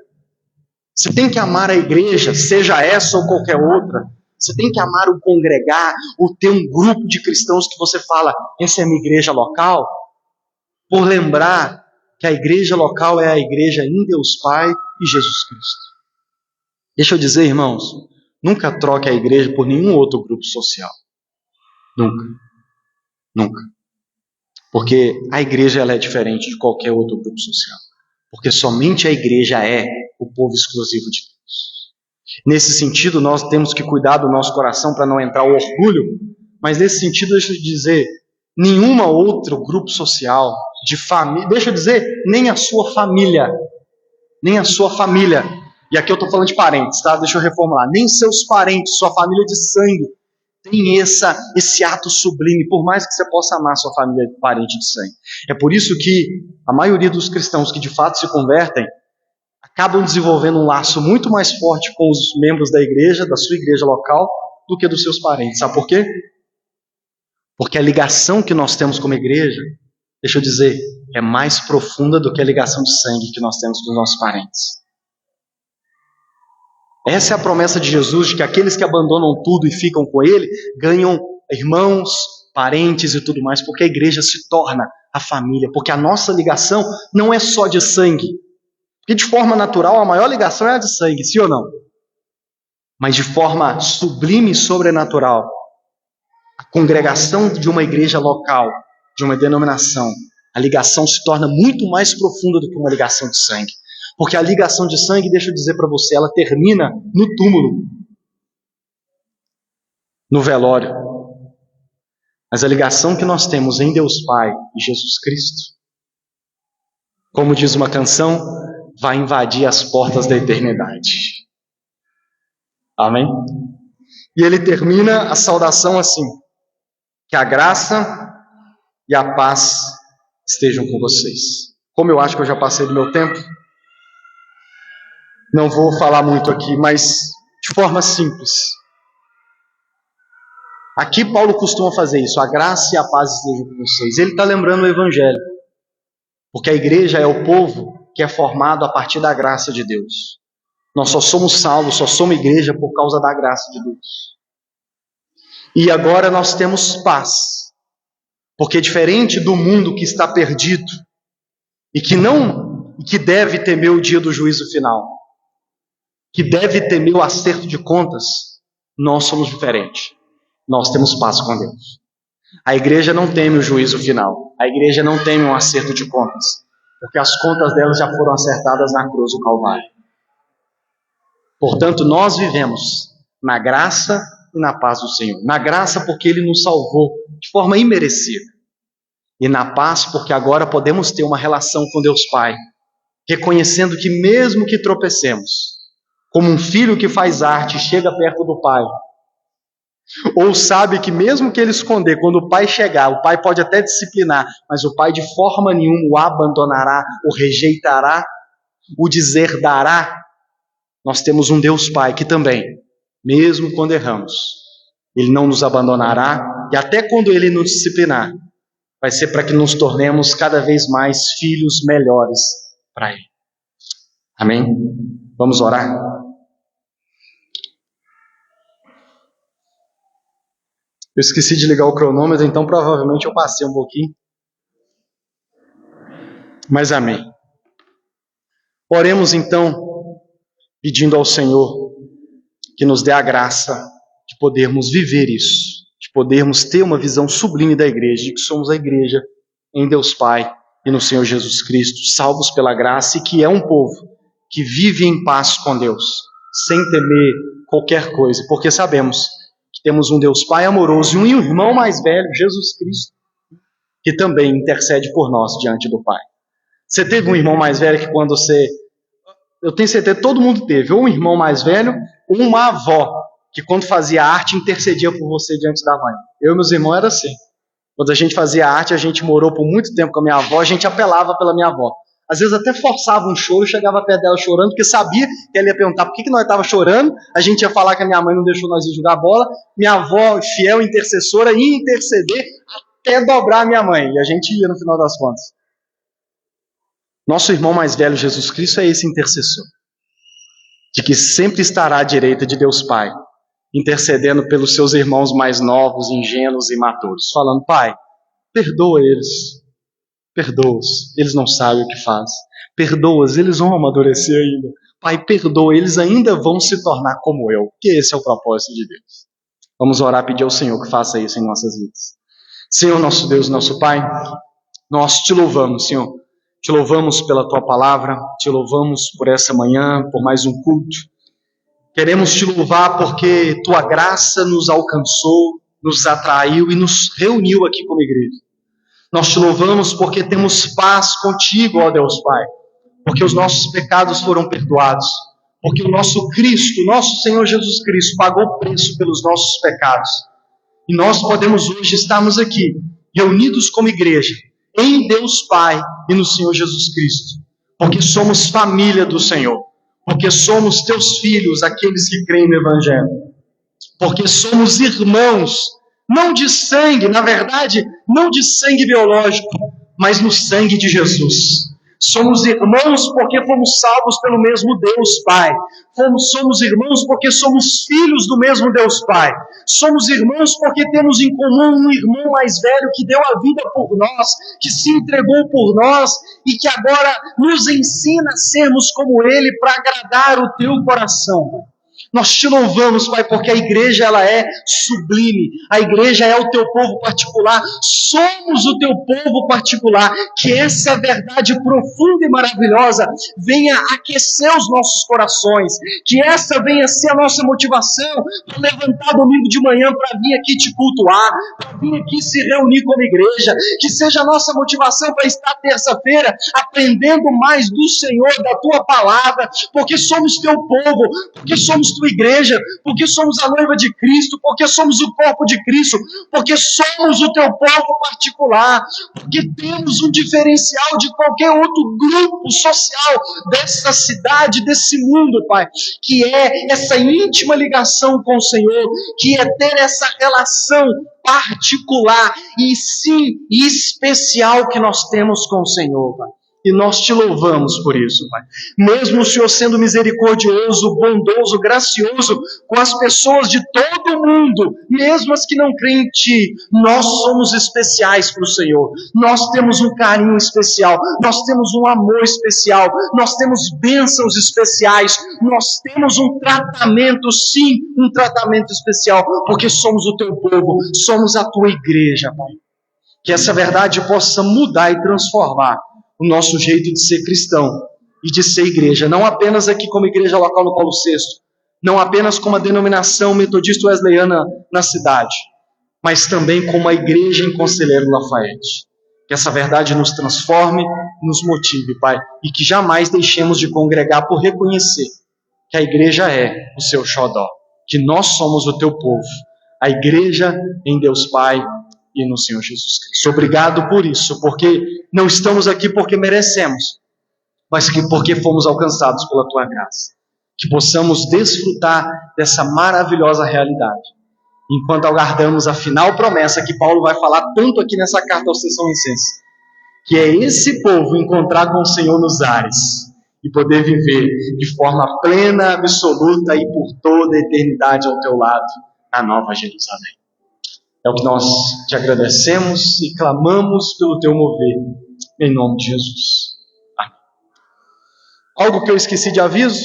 Você tem que amar a igreja, seja essa ou qualquer outra. Você tem que amar o congregar, ou ter um grupo de cristãos que você fala, essa é a minha igreja local, por lembrar que a igreja local é a igreja em Deus Pai e Jesus Cristo. Deixa eu dizer, irmãos, nunca troque a igreja por nenhum outro grupo social. Nunca. Nunca. Porque a igreja ela é diferente de qualquer outro grupo social. Porque somente a igreja é o povo exclusivo de Deus. Nesse sentido, nós temos que cuidar do nosso coração para não entrar o orgulho, mas nesse sentido, deixa eu dizer, nenhuma outro grupo social, de família, deixa eu dizer, nem a sua família, e aqui eu estou falando de parentes, tá? Deixa eu reformular, nem seus parentes, sua família de sangue, tem esse ato sublime, por mais que você possa amar sua família de parente de sangue. É por isso que a maioria dos cristãos que de fato se convertem, acabam desenvolvendo um laço muito mais forte com os membros da igreja, da sua igreja local, do que dos seus parentes. Sabe por quê? Porque a ligação que nós temos como igreja, deixa eu dizer, é mais profunda do que a ligação de sangue que nós temos com os nossos parentes. Essa é a promessa de Jesus, de que aqueles que abandonam tudo e ficam com Ele, ganham irmãos, parentes e tudo mais, porque a igreja se torna a família, porque a nossa ligação não é só de sangue. Porque de forma natural a maior ligação é a de sangue, sim ou não? Mas de forma sublime e sobrenatural, a congregação de uma igreja local, de uma denominação, a ligação se torna muito mais profunda do que uma ligação de sangue. Porque a ligação de sangue, deixa eu dizer para você, ela termina no túmulo, no velório. Mas a ligação que nós temos em Deus Pai e Jesus Cristo, como diz uma canção, vai invadir as portas da eternidade. Amém? E ele termina a saudação assim: que a graça e a paz estejam com vocês. Como eu acho que eu já passei do meu tempo, não vou falar muito aqui, mas de forma simples. Aqui Paulo costuma fazer isso: a graça e a paz estejam com vocês. Ele está lembrando o Evangelho, porque a igreja é o povo que é formado a partir da graça de Deus. Nós só somos salvos, só somos igreja por causa da graça de Deus. E agora nós temos paz. Porque diferente do mundo que está perdido e que deve temer o dia do juízo final, que deve temer o acerto de contas, nós somos diferentes. Nós temos paz com Deus. A igreja não teme o juízo final. A igreja não teme um acerto de contas, porque as contas delas já foram acertadas na cruz do Calvário. Portanto, nós vivemos na graça e na paz do Senhor. Na graça porque Ele nos salvou de forma imerecida. E na paz porque agora podemos ter uma relação com Deus Pai, reconhecendo que mesmo que tropecemos, como um filho que faz arte chega perto do pai, ou sabe que mesmo que ele esconder, quando o pai chegar, o pai pode até disciplinar, mas o pai de forma nenhuma o abandonará, o rejeitará, o deserdará. Nós temos um Deus Pai que também, mesmo quando erramos, Ele não nos abandonará, e até quando Ele nos disciplinar, vai ser para que nos tornemos cada vez mais filhos melhores para Ele. Amém? Vamos orar? Eu esqueci de ligar o cronômetro, então provavelmente eu passei um pouquinho. Mas amém. Oremos então, pedindo ao Senhor que nos dê a graça de podermos viver isso, de podermos ter uma visão sublime da igreja, de que somos a igreja em Deus Pai e no Senhor Jesus Cristo, salvos pela graça, e que é um povo que vive em paz com Deus, sem temer qualquer coisa, porque sabemos que temos um Deus Pai amoroso e um irmão mais velho, Jesus Cristo, que também intercede por nós diante do Pai. Você teve um irmão mais velho que quando você... Eu tenho certeza, todo mundo teve, ou um irmão mais velho, ou uma avó, que quando fazia arte, intercedia por você diante da mãe. Eu e meus irmãos era assim. Quando a gente fazia arte, a gente morou por muito tempo com a minha avó, a gente apelava pela minha avó. Às vezes até forçava um choro, chegava perto dela chorando, porque sabia que ela ia perguntar por que nós estávamos chorando, a gente ia falar que a minha mãe não deixou nós ir jogar bola, minha avó, fiel intercessora, ia interceder até dobrar a minha mãe, e a gente ia no final das contas. Nosso irmão mais velho, Jesus Cristo, é esse intercessor, de que sempre estará à direita de Deus Pai, intercedendo pelos seus irmãos mais novos, ingênuos e imaturos, falando: Pai, perdoa eles, perdoa-os, eles não sabem o que fazem, perdoa-os, eles vão amadurecer ainda, Pai, perdoa, eles ainda vão se tornar como eu, que esse é o propósito de Deus. Vamos orar, pedir ao Senhor que faça isso em nossas vidas. Senhor, nosso Deus, nosso Pai, nós te louvamos, Senhor, te louvamos pela Tua palavra, te louvamos por essa manhã, por mais um culto. Queremos te louvar porque Tua graça nos alcançou, nos atraiu e nos reuniu aqui como igreja. Nós te louvamos porque temos paz contigo, ó Deus Pai, porque os nossos pecados foram perdoados, porque o nosso Cristo, nosso Senhor Jesus Cristo, pagou o preço pelos nossos pecados. E nós podemos hoje estarmos aqui, reunidos como igreja, em Deus Pai e no Senhor Jesus Cristo, porque somos família do Senhor, porque somos teus filhos, aqueles que creem no Evangelho, porque somos irmãos, não de sangue, na verdade, não de sangue biológico, mas no sangue de Jesus. Somos irmãos porque fomos salvos pelo mesmo Deus Pai. Somos irmãos porque somos filhos do mesmo Deus Pai. Somos irmãos porque temos em comum um irmão mais velho que deu a vida por nós, que se entregou por nós e que agora nos ensina a sermos como Ele para agradar o teu coração. Nós te louvamos, Pai, porque a igreja ela é sublime, a igreja é o teu povo particular, somos o teu povo particular, que essa verdade profunda e maravilhosa venha aquecer os nossos corações, que essa venha ser a nossa motivação para levantar domingo de manhã, para vir aqui te cultuar, para vir aqui se reunir como igreja, que seja a nossa motivação para estar terça-feira aprendendo mais do Senhor, da tua palavra, porque somos teu povo, porque somos tua igreja, porque somos a noiva de Cristo, porque somos o corpo de Cristo, porque somos o teu povo particular, porque temos um diferencial de qualquer outro grupo social dessa cidade, desse mundo, Pai, que é essa íntima ligação com o Senhor, que é ter essa relação particular e sim especial que nós temos com o Senhor, Pai. E nós te louvamos por isso, Pai. Mesmo o Senhor sendo misericordioso, bondoso, gracioso com as pessoas de todo o mundo, mesmo as que não creem em Ti, nós somos especiais para o Senhor. Nós temos um carinho especial, nós temos um amor especial, nós temos bênçãos especiais, nós temos um tratamento, sim, um tratamento especial, porque somos o Teu povo, somos a Tua igreja, Pai. Que essa verdade possa mudar e transformar o nosso jeito de ser cristão e de ser igreja, não apenas aqui como igreja local no Paulo VI, não apenas como a denominação metodista wesleyana na cidade, mas também como a igreja em Conselheiro Lafayette. Que essa verdade nos transforme, nos motive, Pai, e que jamais deixemos de congregar por reconhecer que a igreja é o Seu xodó, que nós somos o Teu povo, a igreja em Deus Pai e no Senhor Jesus Cristo. Obrigado por isso, porque não estamos aqui porque merecemos, mas porque fomos alcançados pela Tua graça. Que possamos desfrutar dessa maravilhosa realidade, enquanto aguardamos a final promessa que Paulo vai falar tanto aqui nessa carta aos Tessalonicenses, que é esse povo encontrar com o Senhor nos ares e poder viver de forma plena, absoluta e por toda a eternidade ao Teu lado, na Nova Jerusalém. É o que nós te agradecemos e clamamos pelo Teu mover, em nome de Jesus. Amém. Algo que eu esqueci de aviso?